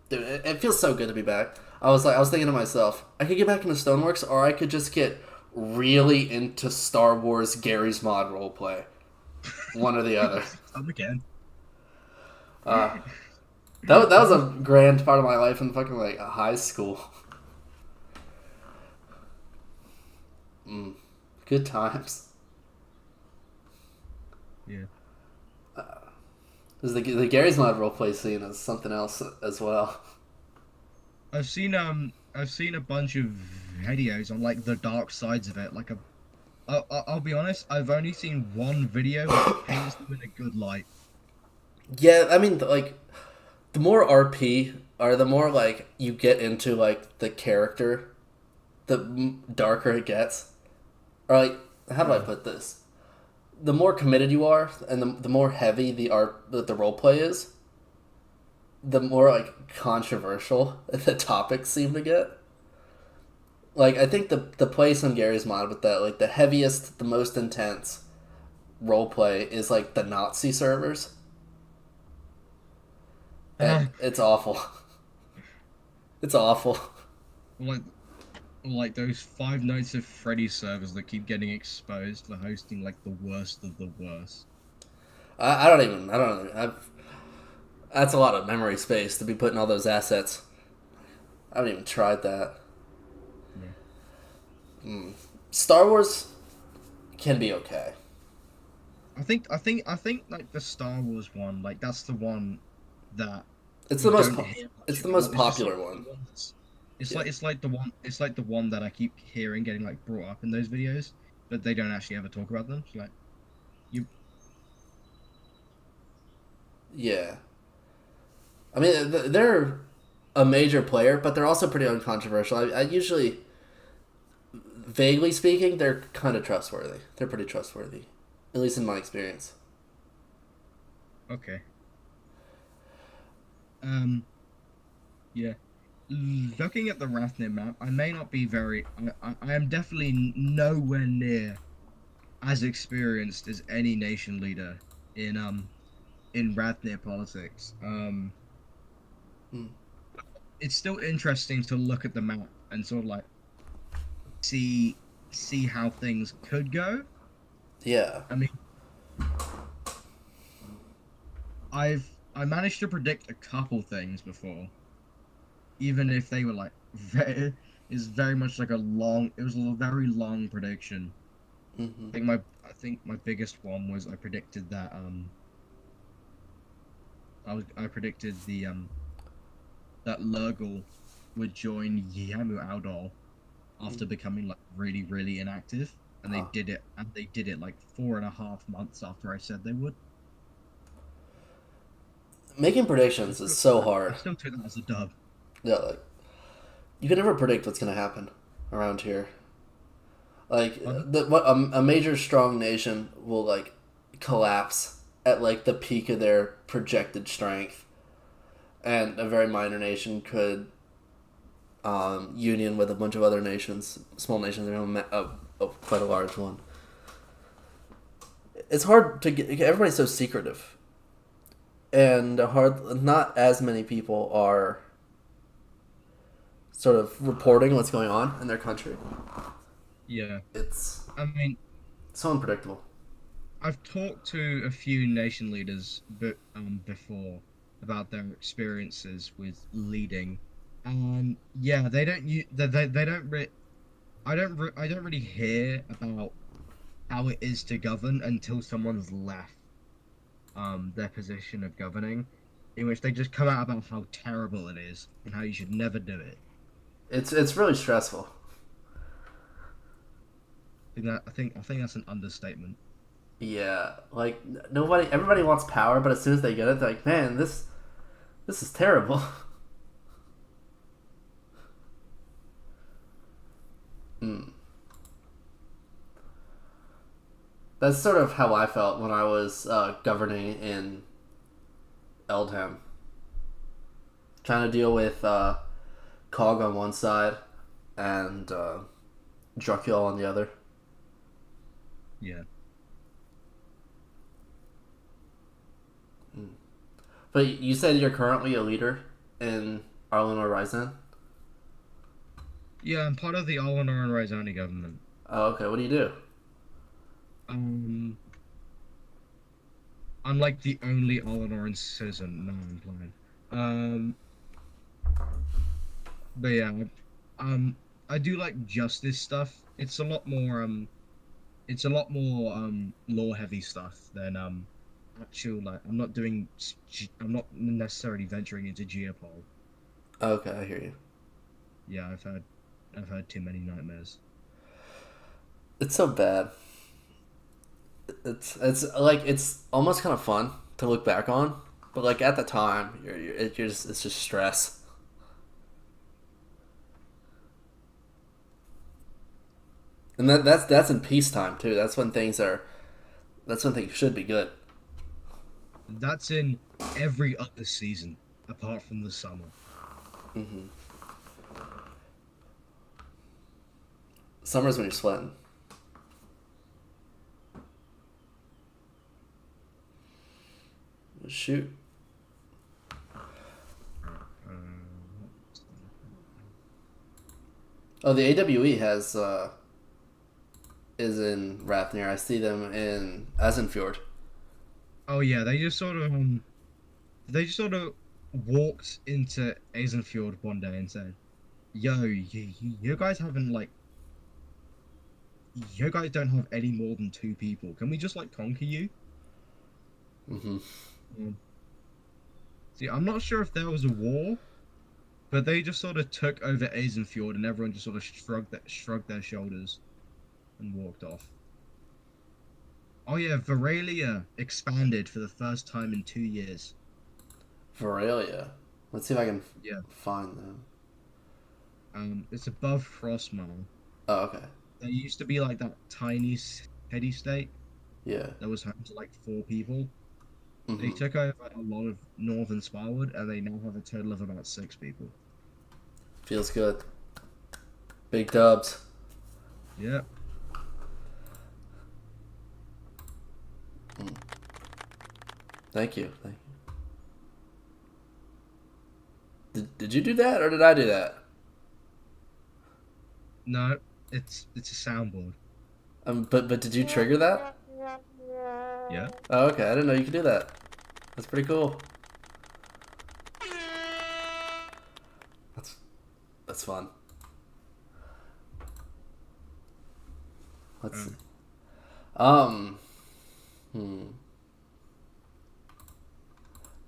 Dude, it feels so good to be back. I was thinking to myself, I could get back into Stoneworks, or I could just get really into Star Wars Gary's Mod roleplay. One or the other. Come again. Uh, that was a grand part of my life in fucking like high school. Mm, good times. Yeah. Because the Gary's Mod roleplay scene is something else as well. I've seen a bunch of videos on like the dark sides of it. I'll be honest, I've only seen one video which paints them in a good light. Yeah, I mean, like the more RP or the more like you get into like the character, the darker it gets. Or like, how do I Yeah. put this? The more committed you are, and the more heavy the role play is, the more like controversial the topics seem to get. Like I think the place on Gary's Mod with that like the heaviest, the most intense role play is like the Nazi servers, and Uh, it's awful. It's awful. like like those Five Nights at Freddy's servers that keep getting exposed for hosting like the worst of the worst. I don't even. I don't. That's a lot of memory space to be putting all those assets. I haven't even tried that. Yeah. Star Wars can be okay. I think like the Star Wars one, like that's the one that It's the you most. don't hear much It's the most about. It's just like popular the one. one that's Yeah. it's like the one that I keep hearing getting like brought up in those videos, but they don't actually ever talk about them. So like you Yeah. I mean, they're a major player, but they're also pretty uncontroversial. I usually, vaguely speaking, they're kind of trustworthy. They're pretty trustworthy, at least in my experience. okay. Um yeah. Looking at the Rathnir map, I may not be very I am definitely nowhere near as experienced as any nation leader in Rathnir politics. Hmm. It's still interesting to look at the map and sort of like see see how things could go. Yeah. I mean, I managed to predict a couple things before, even if they were like very is very much like a long. It was a very long prediction. Hmm. I think my biggest one was I predicted that I predicted the that Lurgle would join Yamu Outdoor after becoming like really inactive, and Oh. they did it like 4.5 months after I said they would. Making I predictions is still so hard. I still took that as a dub. Yeah, like you can never predict what's gonna happen around here. Like Pardon? what a major strong nation will like collapse at like the peak of their projected strength, and a very minor nation could union with a bunch of other nations, small nations, quite a large one. It's hard to get. Everybody's so secretive, and hard. Not as many people are sort of reporting what's going on in their country. Yeah, It's I mean, so unpredictable. I've talked to a few nation leaders, but before about their experiences with leading, and yeah, they don't you they don't I don't really hear about how it is to govern until someone's left their position of governing, in which they just come out about how terrible it is and how you should never do it. It's really stressful. I think that's an understatement. Yeah, like nobody, everybody wants power, but as soon as they get it, they're like, man, this is terrible. Hmm. That's sort of how I felt when I was governing in Eldham, trying to deal with Cog on one side and Drukiel on the other. Yeah. But you said you're currently a leader in Arlen or Ryzen? Yeah, I'm part of the Al-Noor and Raizani government. Oh, okay. What do you do? Um, I'm like the only Al-Noor citizen. No, I'm playing. Um, but yeah, um, I do like justice stuff. It's a lot more. it's a lot more lore heavy stuff than actual like I'm not necessarily venturing into geopol. Okay, I hear you. Yeah, I've heard too many nightmares. It's so bad. It's like it's almost kind of fun to look back on, but like at the time, you're just it's just stress. And that's in peacetime too. That's when things should be good. That's in every other season apart from the summer. Summer's when you're sweating. Shoot. Oh, the AWE has is in Rathnir. I see them in Asenfjord. Oh yeah, they just sort of walked into Eisenfjord one day and said, "Yo, you guys haven't like you guys don't have any more than two people. Can we just like conquer you?" Mm-hmm. Um, See, I'm not sure if there was a war, but they just sort of took over Eisenfjord and everyone just sort of shrugged their shoulders and walked off. Oh yeah, Veralia expanded for the first time in 2 years. Veralia. Let's see if I can Yeah, find them. it's above Frostmourne. Oh, okay. There used to be like that tiny city state Yeah. that was home to like four people. They Mm-hmm. took over a lot of northern Spirewood, and they now have a total of about six people. Feels good. Big dubs. Yeah. Mm. Thank you. Thank you. Did you do that or did I do that? No, it's a soundboard. But did you trigger that? Yeah. Oh, okay. I didn't know you could do that. That's pretty cool. That's that's fun. Let's see. Um. Um.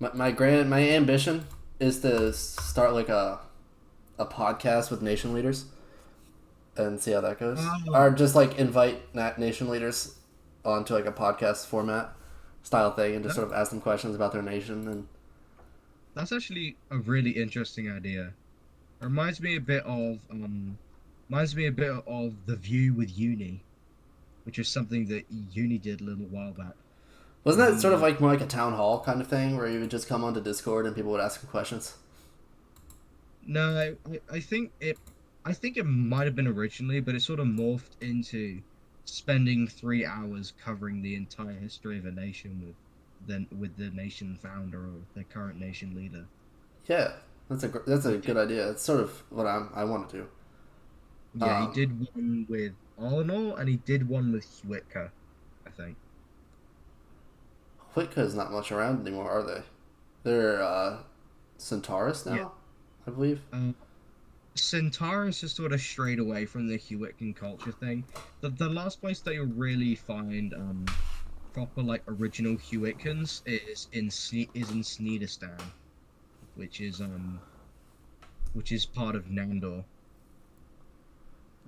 Hmm. My ambition is to start like a podcast with nation leaders and see how that goes. Oh, Or just like invite nation leaders onto like a podcast format style thing and just that, sort of ask them questions about their nation and that's actually a really interesting idea. Reminds me a bit of the View with Uni, which is something that Uni did a little while back. wasn't that sort of The like more like a town hall kind of thing where you would just come onto Discord and people would ask you questions? No, I think it might have been originally, but it sort of morphed into spending 3 hours covering the entire history of a nation with the nation founder or the current nation leader. Yeah, that's He a good did, idea. It's sort of what I want to do. yeah, he Um, did one with Arlenor and he did one with Hwitka, I think. Whitka's not much around anymore, are they? They're Centaurus Yeah. now, I believe. Um, Centaurus has sort of strayed away from the Hewitcan culture thing. The last place that you'll really find proper like original Hewitkans is in Sneedistan, which is part of Nandor.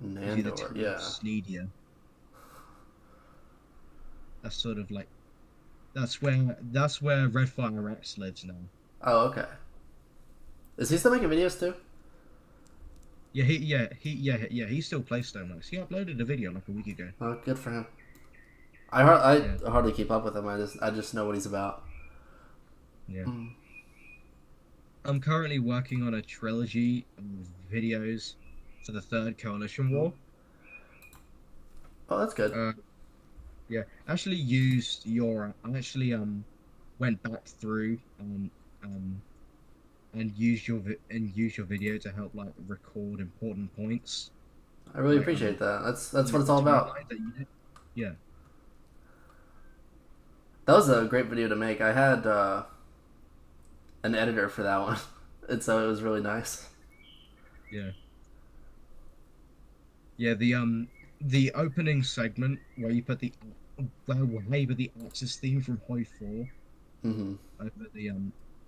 You see the Nandor, town of yeah. Sneedia. That's sort of like that's where Redfire Rex lives now. Oh, okay. Is he still making videos too? He still plays Stoneworks. He uploaded a video like a week ago. Oh, good for him. Yeah, I hardly keep up with him. I just know what he's about. yeah. Mm. I'm currently working on a trilogy of videos for the Third Coalition War. Oh, that's good. Uh, yeah, I actually went back through and used your video to help like record important points, I really like appreciate that. That's what like it's the all about. timeline that you did. Yeah, That was a great video to make. I had an editor for that one, and so it was really nice. yeah, yeah. the opening segment where you put the where you put the Axis theme from Hoi 4 Mm-hmm.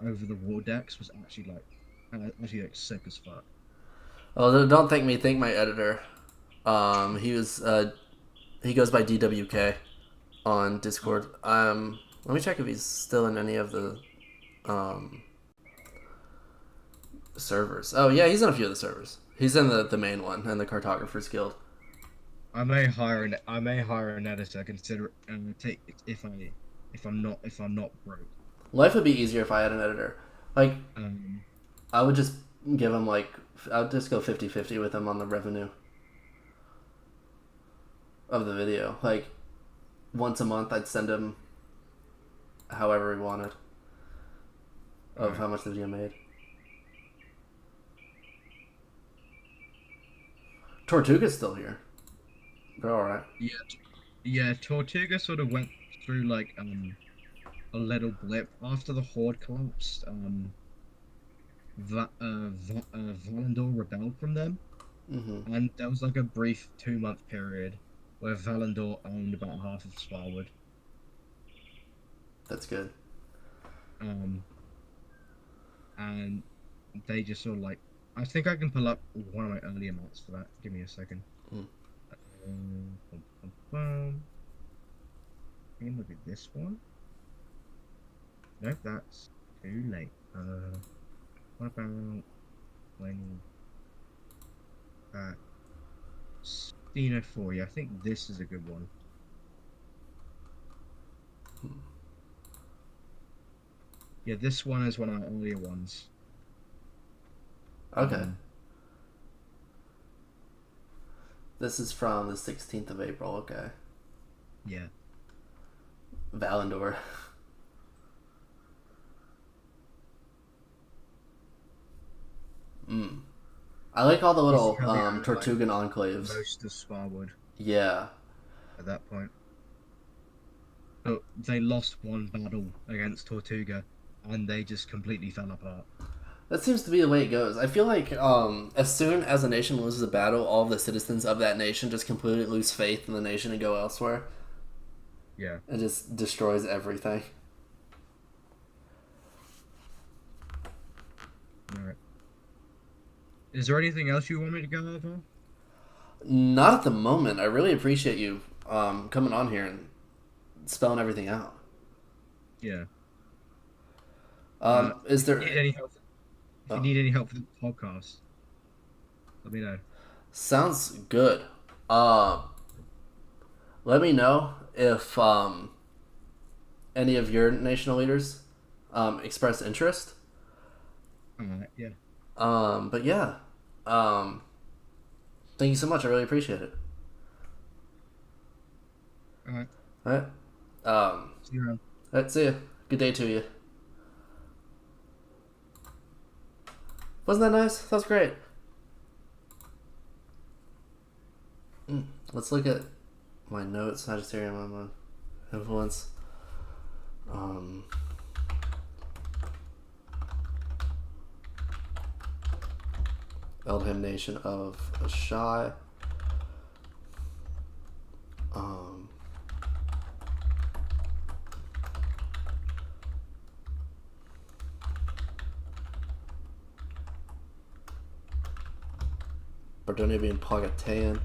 over the war decks was actually like sick as fuck. Oh, don't think me. Thank my editor. He was he goes by DWK on Discord. Let me check if he's still in any of the um servers. Oh yeah, he's in a few of the servers. He's in the main one and the Cartographers Guild. I may hire an editor consider take if I'm not broke. Life would be easier if I had an editor. Like Um I would just give him like I would just go 50-50 with him on the revenue of the video. Like once a month, I'd send him however he wanted of alright. how much the video made. Tortuga's still here. They're all right. Yeah, yeah, Tortuga sort of went through like a little blip after the Horde collapsed. Valandor rebelled from them, Mm-hmm. and there was like a brief 2 month period where Valandor owned about half of Sparwood. That's good. Um, and they just sort of like, I think I can pull up one of my earlier maps for that. Give me a second. Mm. Bum, bum, bum. I think it might be this one. Nope, that's too late. What about when Steno 4? Yeah, I think this is a good one. Yeah, this one is one of my earlier ones. Okay. Um, This is from the 16th of April. Okay. yeah. Valandor. Mm. I like all the You see little how they own like Tortugan enclaves. most of Sparwood Yeah. at that point. But they lost one battle against Tortuga and they just completely fell apart. That seems to be the way it goes. I feel like as soon as a nation loses a battle, all the citizens of that nation just completely lose faith in the nation and go elsewhere. Yeah. It just destroys everything. Alright. Is there anything else you want me to go over? Not at the moment. I really appreciate you coming on here and spelling everything out. Yeah. Is If you there? need any help, if you Oh, need any help with the podcast, let me know. sounds good. Uh, Let me know if any of your national leaders express interest. Alright, yeah. But yeah, um, thank you so much. I really appreciate it. Alright. All right. See you around. All right. See you. Good day to you. Wasn't that nice? That was great. Let's look at my notes. Sagittarius influence. Um, Eldham Nation of Ashai. Um, Bardonia being Pagatean.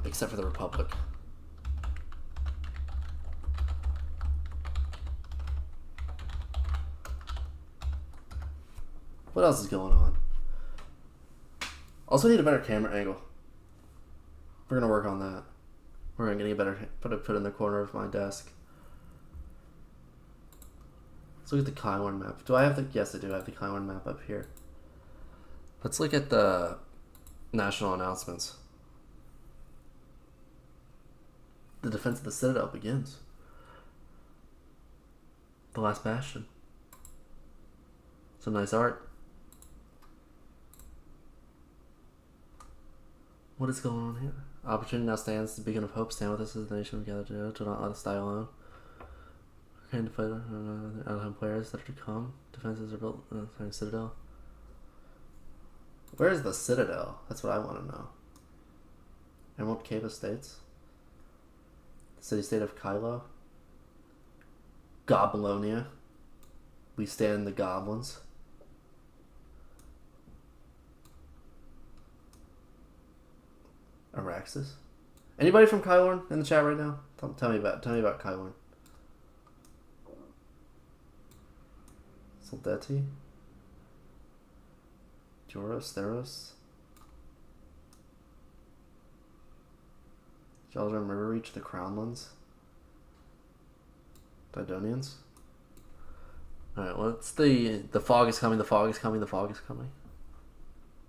Except for the Republic. What else is going on? Also need a better camera angle. We're gonna work on that. We're gonna get a better put it in the corner of my desk. Let's look at the Kylorn map. Do I have the? Yes, I do. I have the Kylorn map up here. Let's look at the national announcements. The defense of the Citadel begins. The last bastion. Some nice art. What is going on here? Opportunity now stands. The beacon of hope. Stand with us as a nation together together. Do not let us die alone. Preparing to fight other players that are to come. Defenses are built in the Citadel. Where is the Citadel? That's what I want to know. Emerald Cave Estates. City-state of Kylo. Goblonia. We stand the goblins. Araxis. Anybody from Kylorn in the chat right now? Tell me about Kylorn. Soldeti. Joros, Theros. Geldrum River Reach, the Crownlands. Didonians. Alright, what's the fog is coming, the fog is coming, the fog is coming.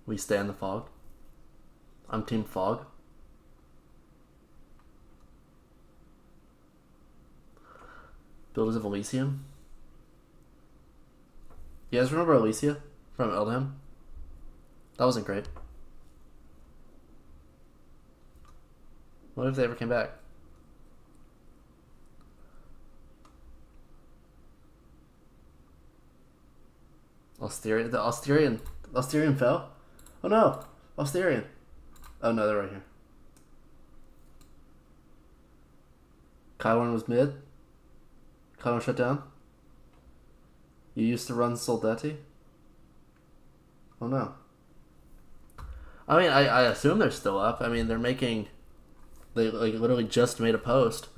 We stand the fog. I'm Team Fog. Builders of Elysium. You guys remember Elysia from Eldham? That wasn't great. What if they ever came back? Austerian. The Austerian fell? Oh no! Austerian. Oh no, they're right here. Kylorn was mid. Kylorn shut down. You used to run Soldeti? Oh no. I mean, I assume they're still up. I mean, they're making... They like literally just made a post.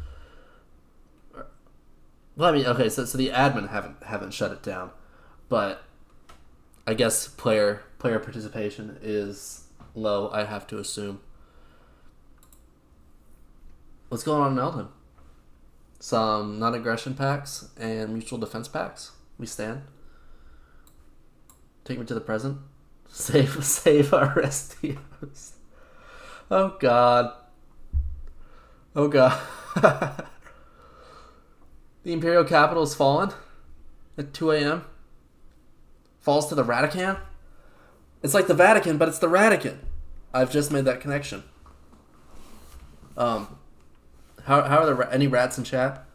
Well, I mean, okay, so the admin haven't shut it down, but I guess player participation is low. I have to assume. What's going on in Eldham? Some non-aggression packs and mutual defense packs. We stand. Take me to the present. Save our STOs. Oh God. Oh God. The Imperial capital has fallen at 2 a.m. Falls to the Vatican. It's like the Vatican, but it's the Radican. I've just made that connection. How are there any rats in chat?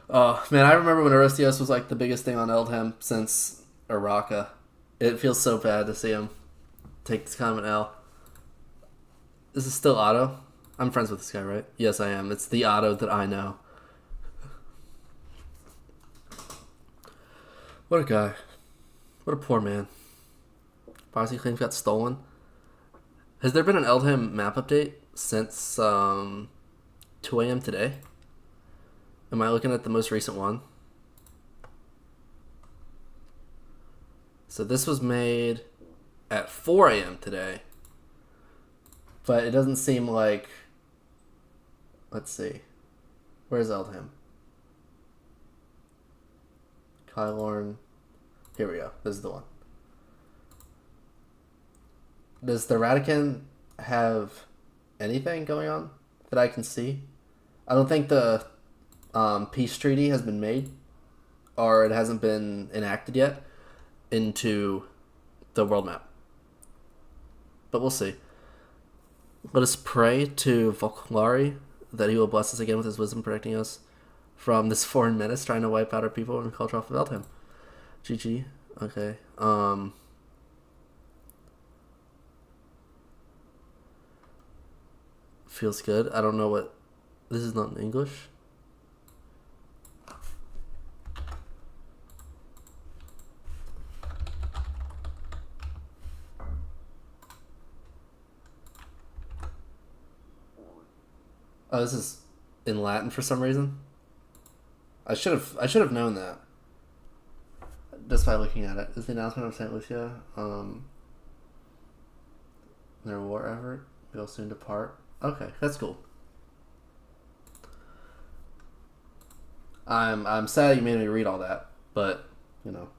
Oh man, I remember when Aristios was like the biggest thing on Eldham since Araka. It feels so bad to see him take this kind of an L. Is this still Otto? I'm friends with this guy, right? Yes, I am. It's the Otto that I know. What a guy. What a poor man. Policy claims got stolen. Has there been an Eldham map update since 2 a.m. today? Am I looking at the most recent one? So this was made at 4 a.m. today. But it doesn't seem like... Let's see. Where's Eldham? Kylorn. Here we go. This is the one. Does the Radican have anything going on that I can see? I don't think the peace treaty has been made, or it hasn't been enacted yet into the world map. But we'll see. Let us pray to Volklari that he will bless us again with his wisdom, protecting us from this foreign menace trying to wipe out our people and culture off of Eldham. GG. Okay. Feels good. I don't know what... This is not in English. Oh, this is in Latin for some reason. I should have known that. Just by looking at it. Is the announcement of St. Lucia their war effort will soon depart? Okay, that's cool. I'm sad you made me read all that, but you know.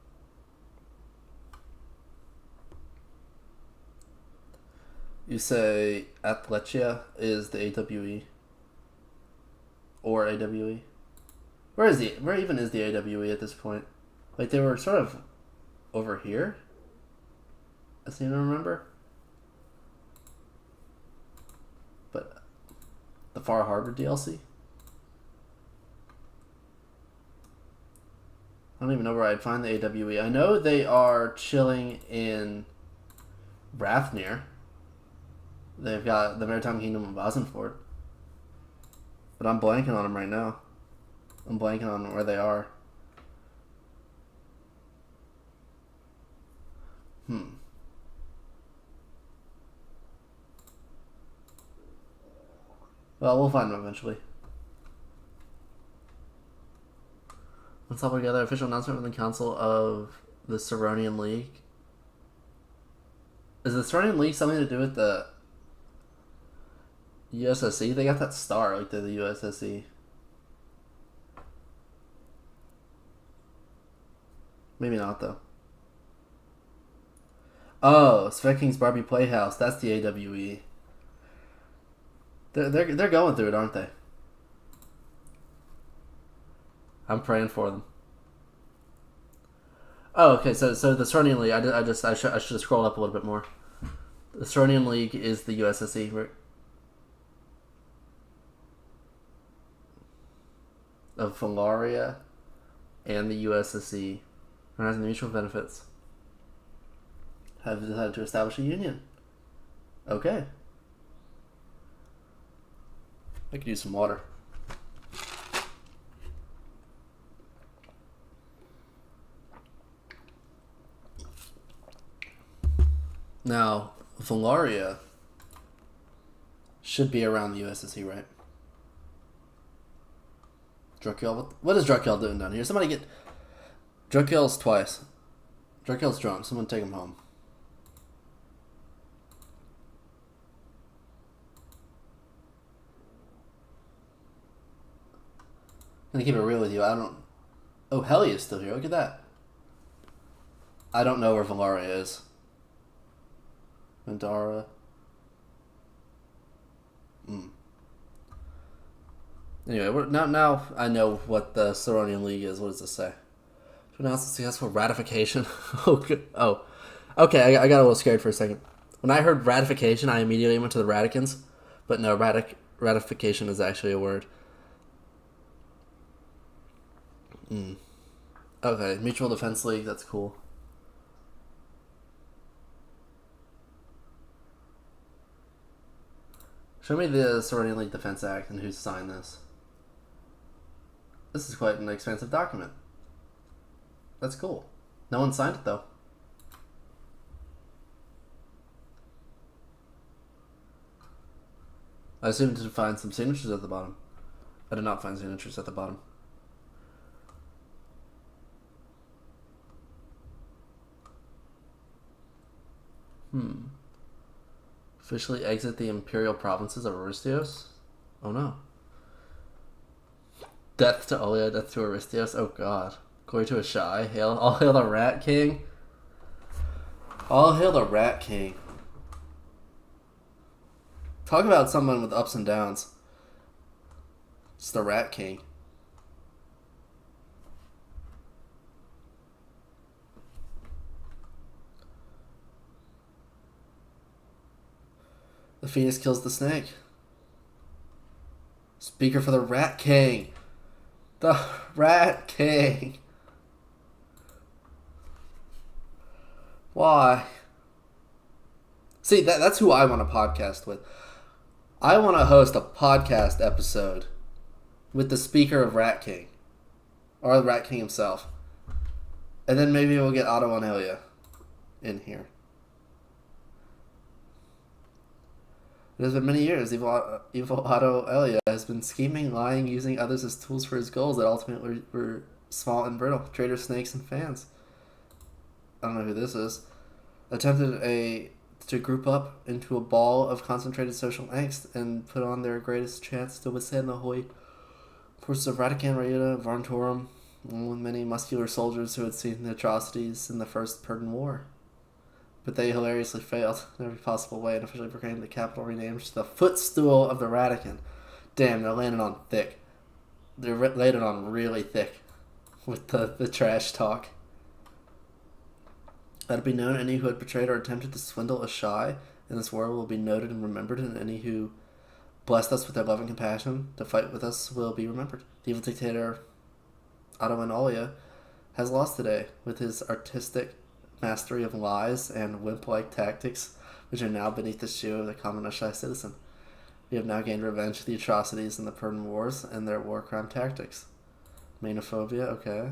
You say Athletia is the AWE or AWE? Where even is the AWE at this point? Like they were sort of over here, I seem to remember. But the Far Harbor DLC? don't even know where I'd find the AWE. I know they are chilling in Rathnir. They've got the Maritime Kingdom of Ozenford. But I'm blanking on them right now. I'm blanking on where they are. Well, we'll find them eventually. Let's all together. Official announcement from the Council of the Saronian League. Is the Saronian League something to do with the USSE? They got that star like they're the USSE. Maybe not though. Oh, Sveking's Barbie Playhouse. That's the AWE. They're going through it, aren't they? I'm praying for them. Oh, okay. So the Saronian League. I should have scrolled up a little bit more. The Saronian League is the USSE. Of Valaria and the USSE, recognizing the mutual benefits, have decided to establish a union. Okay. I could use some water. Now, Valaria should be around the USSE, right? Drukiel, what is Drukiel doing down here? Somebody get... Drukiel's twice. Drukiel's drunk. Someone take him home. I'm gonna keep it real with you. I don't... Oh, Helia's still here. Look at that. I don't know where Valaria is. Vendara. Anyway, now I know what the Saronian League is. What does this say? To announce the successful ratification. Oh, okay. I got a little scared for a second. When I heard ratification, I immediately went to the Radicans, but no, ratification is actually a word. Okay, Mutual Defense League. That's cool. Show me the Saronian League Defense Act and who's signed this. This is quite an expensive document. That's cool. No one signed it, though. I assumed to find some signatures at the bottom. I did not find signatures at the bottom. Officially exit the imperial provinces of Aristios? Oh no. Death to Olia, death to Aristios. Oh god. Glory to Ashai. All hail the Rat King. All hail the Rat King. Talk about someone with ups and downs. It's the Rat King. The Phoenix kills the snake. Speaker for the Rat King. The Rat King. Why? See, that's who I want to podcast with. I want to host a podcast episode with the Speaker of Rat King. Or the Rat King himself. And then maybe we'll get Otto and Elia in here. It has been many years. Evil Otto Elia has been scheming, lying, using others as tools for his goals that ultimately were small and brittle. Traitors, snakes, and fans. I don't know who this is. Attempted to group up into a ball of concentrated social angst and put on their greatest chance to withstand the holy forces of Ratican, Raiuta, Varntorum, along with many muscular soldiers who had seen the atrocities in the First Persian War. But they hilariously failed in every possible way and officially proclaimed the capital renamed to the footstool of the Ratican. Damn, they're landing on thick. They're landing on really thick with the trash talk. Let it be known, any who had betrayed or attempted to swindle Ashai in this war will be noted and remembered, and any who blessed us with their love and compassion to fight with us will be remembered. The evil dictator Otto and Olia has lost today with his artistic mastery of lies and wimp-like tactics, which are now beneath the shoe of the common shy citizen. We have now gained revenge for the atrocities in the Persian Wars and their war crime tactics. Manophobia, okay.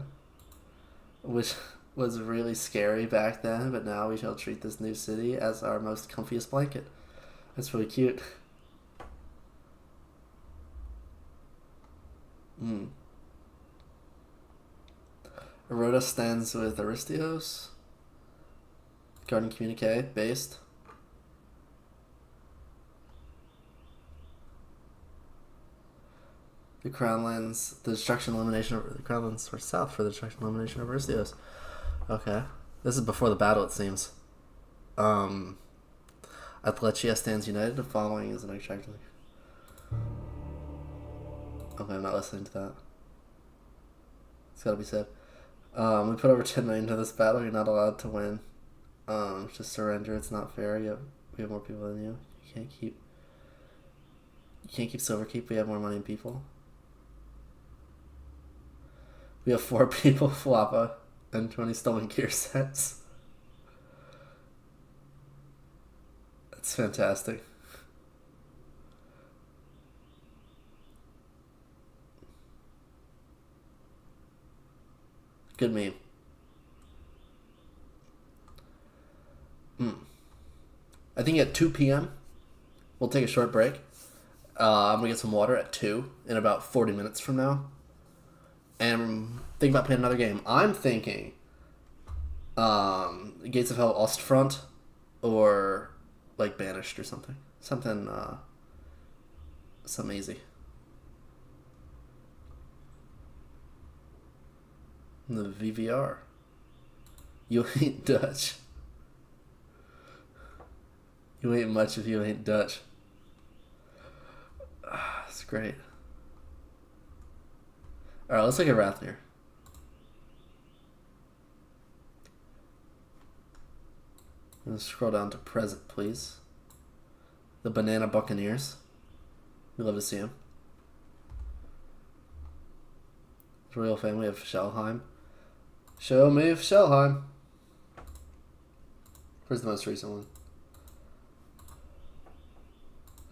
Which was really scary back then, but now we shall treat this new city as our most comfiest blanket. That's really cute. Hmm. Eroda stands with Aristios. Garden Communique, based. The Crownlands, the destruction elimination of the Crownlands were south for the destruction elimination of Aristios. Okay. This is before the battle, it seems. Athlechia stands united. The following is an extraction. Okay, I'm not listening to that. It's gotta be said. We put over 10 million into this battle. You're not allowed to win. Just surrender. It's not fair. We have more people than you. You can't keep Silverkeep. We have more money than people. We have 4 people, Floppa, and 20 stolen gear sets. That's fantastic. Good meme. I think at 2 p.m. we'll take a short break. I'm going to get some water at 2 in about 40 minutes from now. And think about playing another game. I'm thinking Gates of Hell Ostfront or like Banished or something. Something easy. The VVR. You ain't Dutch. You ain't much if you ain't Dutch. It's great. Alright, let's look at Rathnir. I'm going to scroll down to present, please. The Banana Buccaneers. We love to see them. The royal family of Shelheim. Show me Shelheim. Where's the most recent one?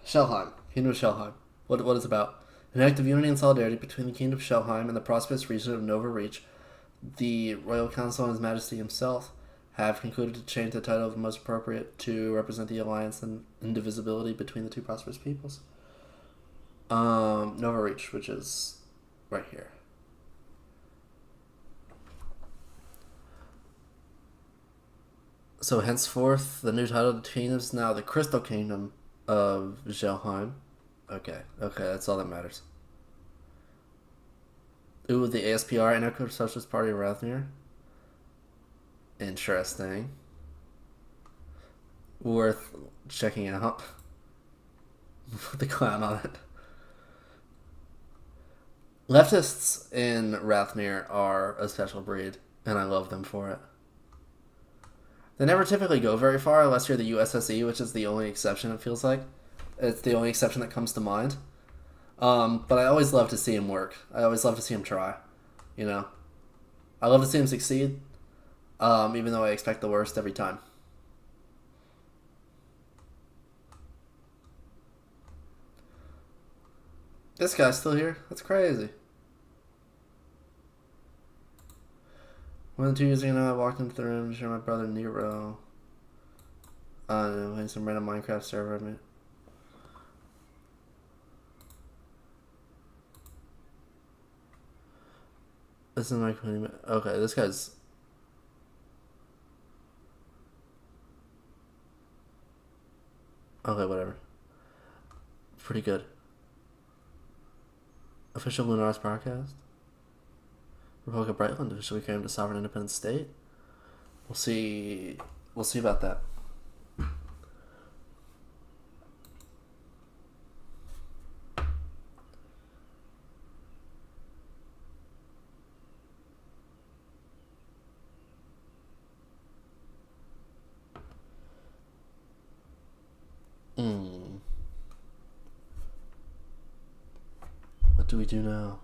Shelheim. Kingdom of Shelheim. What is it about? An act of unity and solidarity between the Kingdom of Shelheim and the prosperous region of Nova Reach. The Royal Council and His Majesty himself have concluded to change the title of most appropriate to represent the alliance and indivisibility between the two prosperous peoples. Nova Reach, which is right here. So henceforth, the new title of the kingdom is now the Crystal Kingdom of Shelheim. Okay, that's all that matters. Ooh, the ASPR, Anarcho-Socialist Party of Rathnir. Interesting. Worth checking out. Put the clown on it. Leftists in Rathnir are a special breed, and I love them for it. They never typically go very far unless you're the USSE, which is the only exception, it feels like. It's the only exception that comes to mind. But I always love to see him work. I always love to see him try. You know? I love to see him succeed, even though I expect the worst every time. This guy's still here? That's crazy. More than 2 years ago now, I walked into the room to share my brother Nero. Playing some random Minecraft server. I mean, this is my queen. Okay, this guy's. Okay, whatever. Pretty good. Official Lunaris podcast. Republic of Brightland officially became a sovereign independent state. We'll see about that. What do we do now?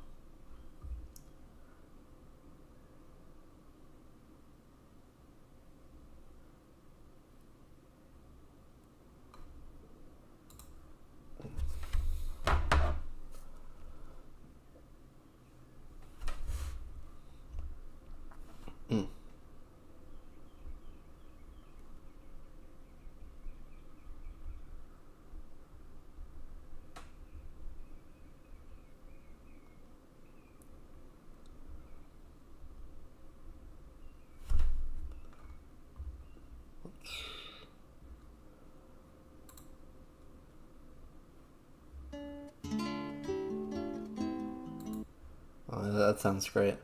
that sounds great.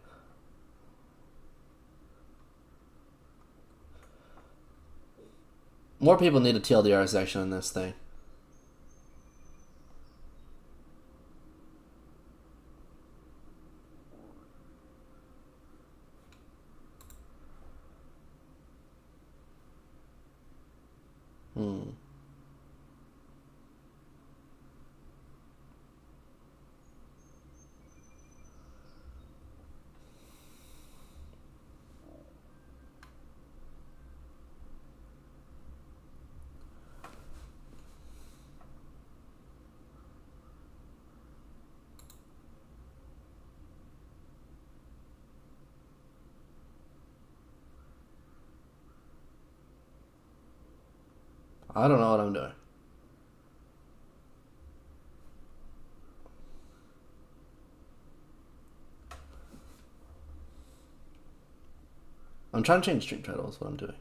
More people need a TLDR section in this thing. I don't know what I'm doing. I'm trying to change stream title is what I'm doing.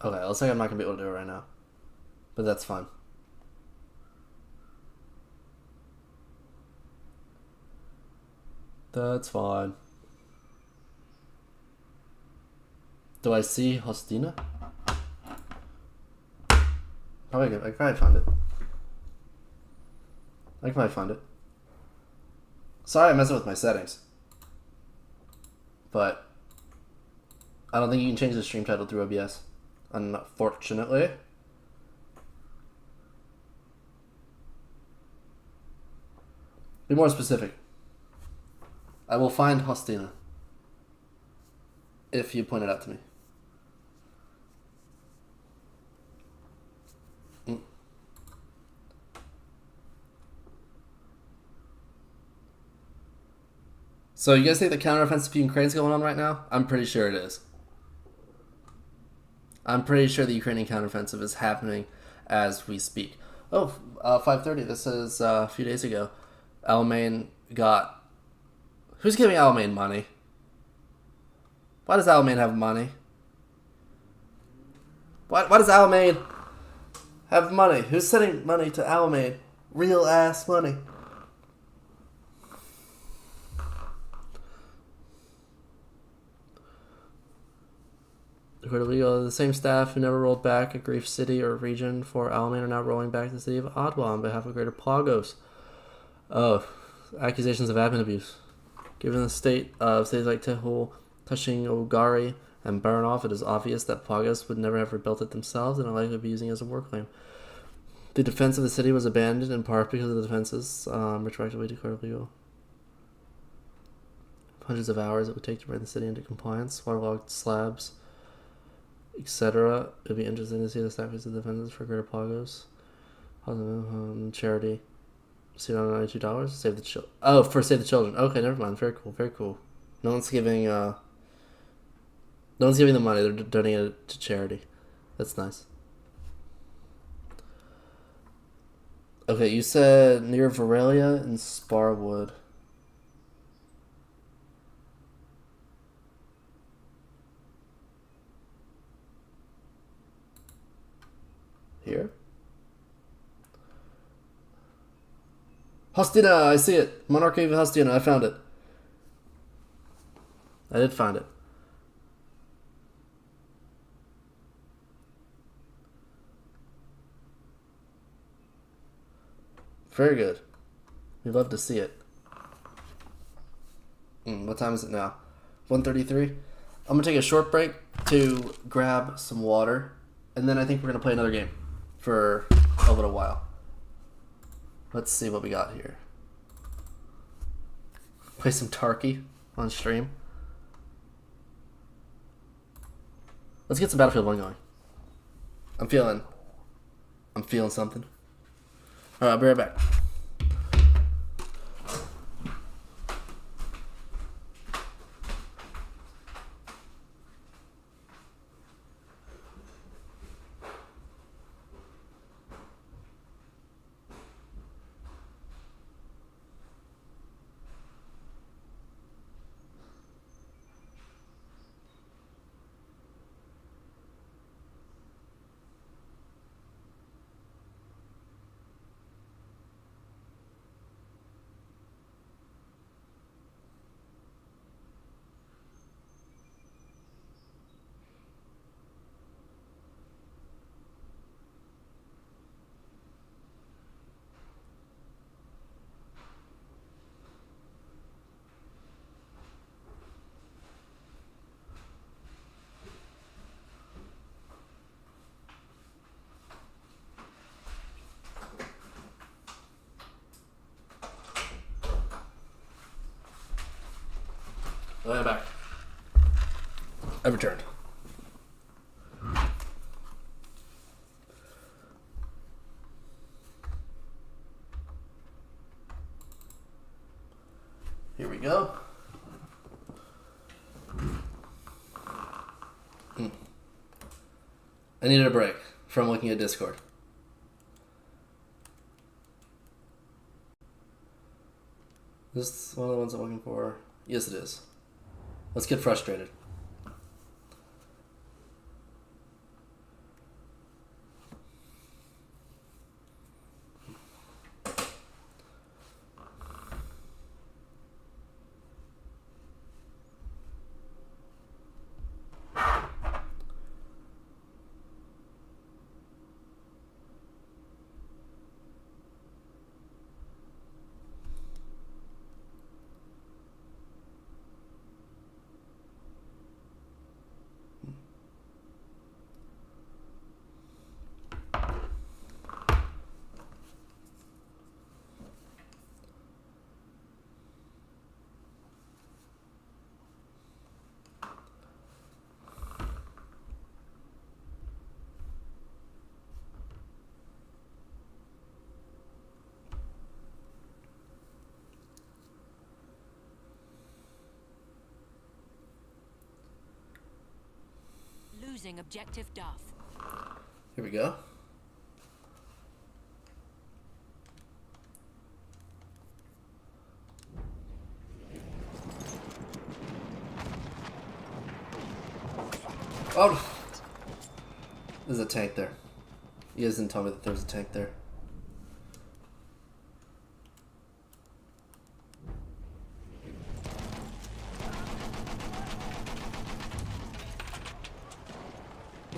Okay, looks like I'm not going to be able to do it right now. But that's fine. That's fine. Do I see Hostina? Probably, I can probably find it. I can probably find it. Sorry I'm messing with my settings. But I don't think you can change the stream title through OBS. Unfortunately. Be more specific. I will find Hostina. If you point it out to me. So you guys think the counteroffensive Ukraine is going on right now? I'm pretty sure it is. I'm pretty sure the Ukrainian counteroffensive is happening as we speak. Oh, 5:30. This is a few days ago. Alamein got... Who's giving Alamein money? Why does Alamein have money? Why does Alamein have money? Who's sending money to Alamein? Real ass money. The same staff who never rolled back a grief city or region for Alamein are now rolling back the city of Ottawa on behalf of Greater Plagos. Oh, accusations of admin abuse. Given the state of cities like Tehul, touching Ogari, and Baranov, it is obvious that Plagos would never have rebuilt it themselves and are likely to be using it as a war claim. The defense of the city was abandoned in part because of the defenses retroactively declared legal. Hundreds of hours it would take to bring the city into compliance, waterlogged slabs, etc. It would be interesting to see the status of the defenses for Greater Plagos. Charity. $292. Save the children. Oh, for Save the Children. Okay, never mind. Very cool. Very cool. No one's giving the money. They're donating it to charity. That's nice. Okay, you said near Varelia and Sparwood. Here? Hostina, I see it. Monarchy of Hostina, I found it. I did find it. Very good. We love to see it. What time is it now? 1:33. I'm gonna take a short break to grab some water, and then I think we're gonna play another game for a little while. Let's see what we got here. Play some Tarky on stream. Let's get some Battlefield 1 going. I'm feeling something. Alright, I'll be right back. Oh, I'm back. I've returned. Here we go. I needed a break from looking at Discord. Is this one of the ones I'm looking for? Yes, it is. Let's get frustrated. Losing objective Duff. Here we go. Oh! There's a tank there. You guys didn't tell me that there was a tank there.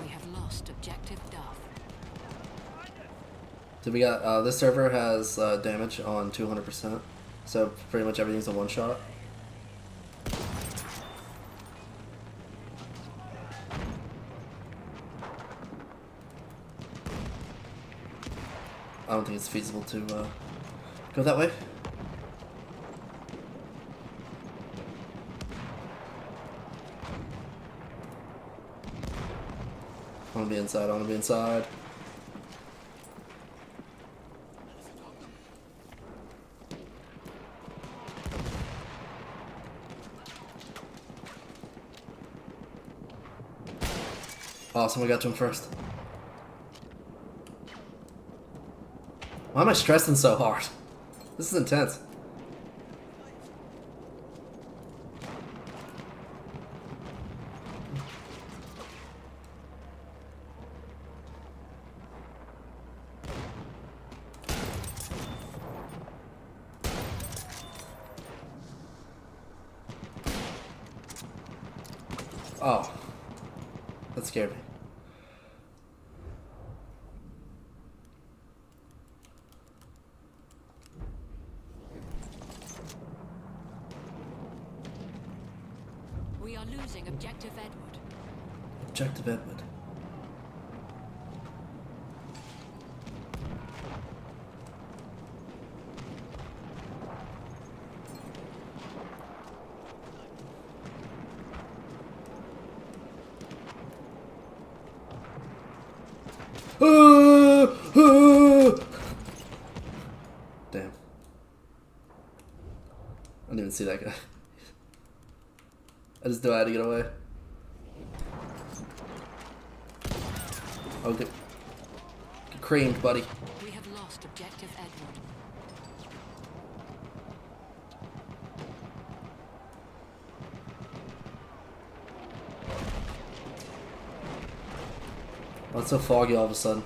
We have lost objective Duff. So we got, this server has damage on 200%. So pretty much everything's a one-shot. I don't think it's feasible to go that way. I want to be inside, I want to be inside. Oh, someone got to him first. Why am I stressing so hard? This is intense. Oh, that scared me. We are losing objective Edward. Objective Edward. Damn. I didn't even see that guy. I just knew I had to get away. Oh, get creamed, buddy. We have lost objective Edward. Oh, it's so foggy all of a sudden.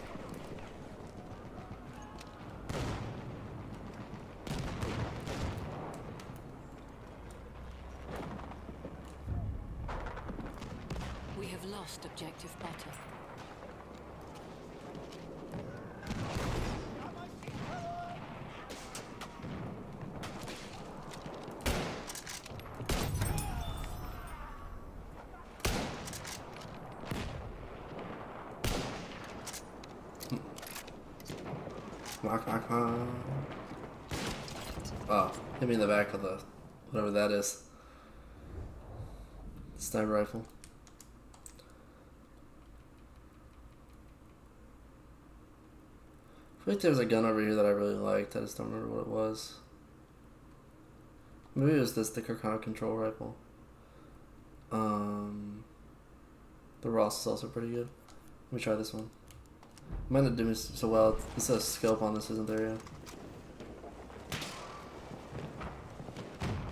We have lost objective Butter. Knock, knock, knock. Oh, hit me in the back of the whatever that is. Sniper rifle. I feel like there was a gun over here that I really liked. I just don't remember what it was. Maybe it was this, the Kirkana control rifle. The Ross is also pretty good. Let me try this one. Might not do me so well. It says scope on this isn't there yet.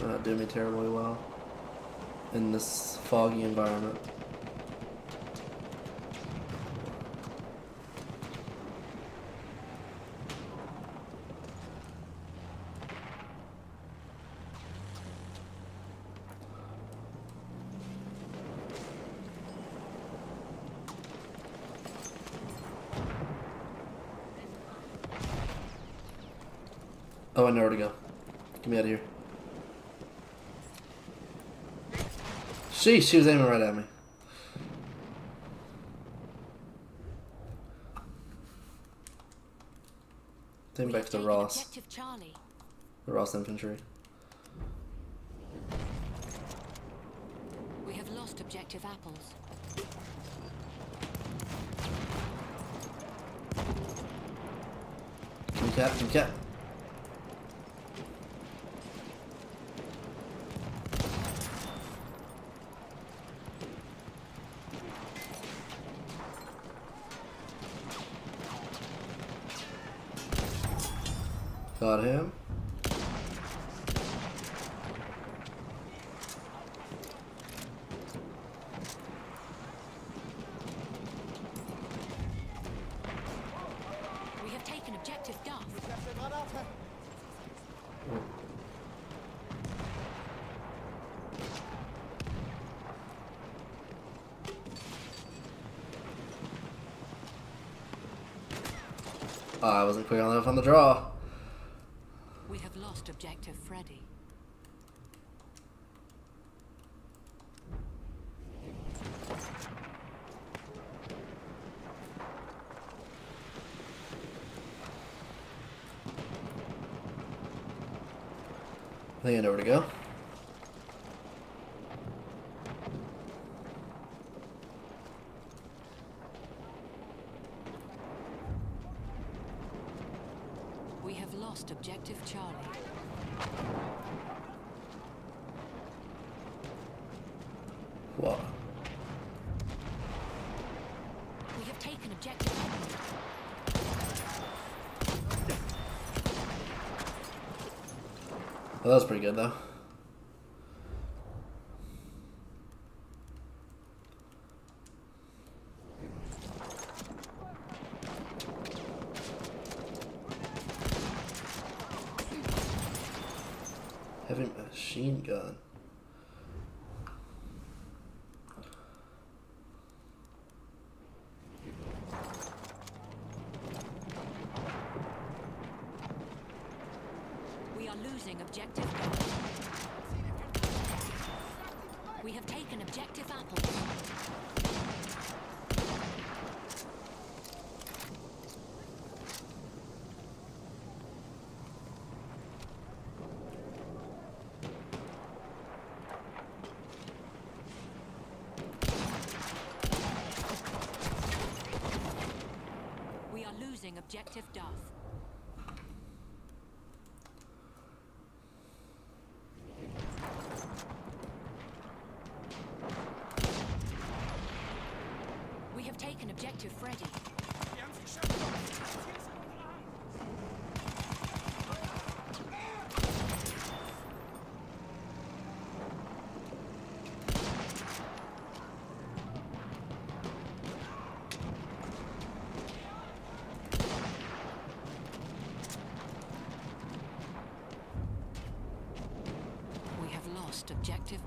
Might not do me terribly well in this foggy environment. Oh, I know where to go. Get me out of here. Sheesh, she was aiming right at me. Take me back to the Ross. Objective Charlie. The Ross infantry. We have lost objective apples. Come cap, come cap. Got him. We have taken objective Duff. I wasn't quick enough on the draw. We have lost objective Freddy. I think I know where to go. We have lost objective Charlie. What? We have taken objective Edward. Well, that was pretty good though. Heavy machine gun. We are losing objective. We have taken objective Apple. We are losing objective Duff. We have taken objective Freddy. We have lost objective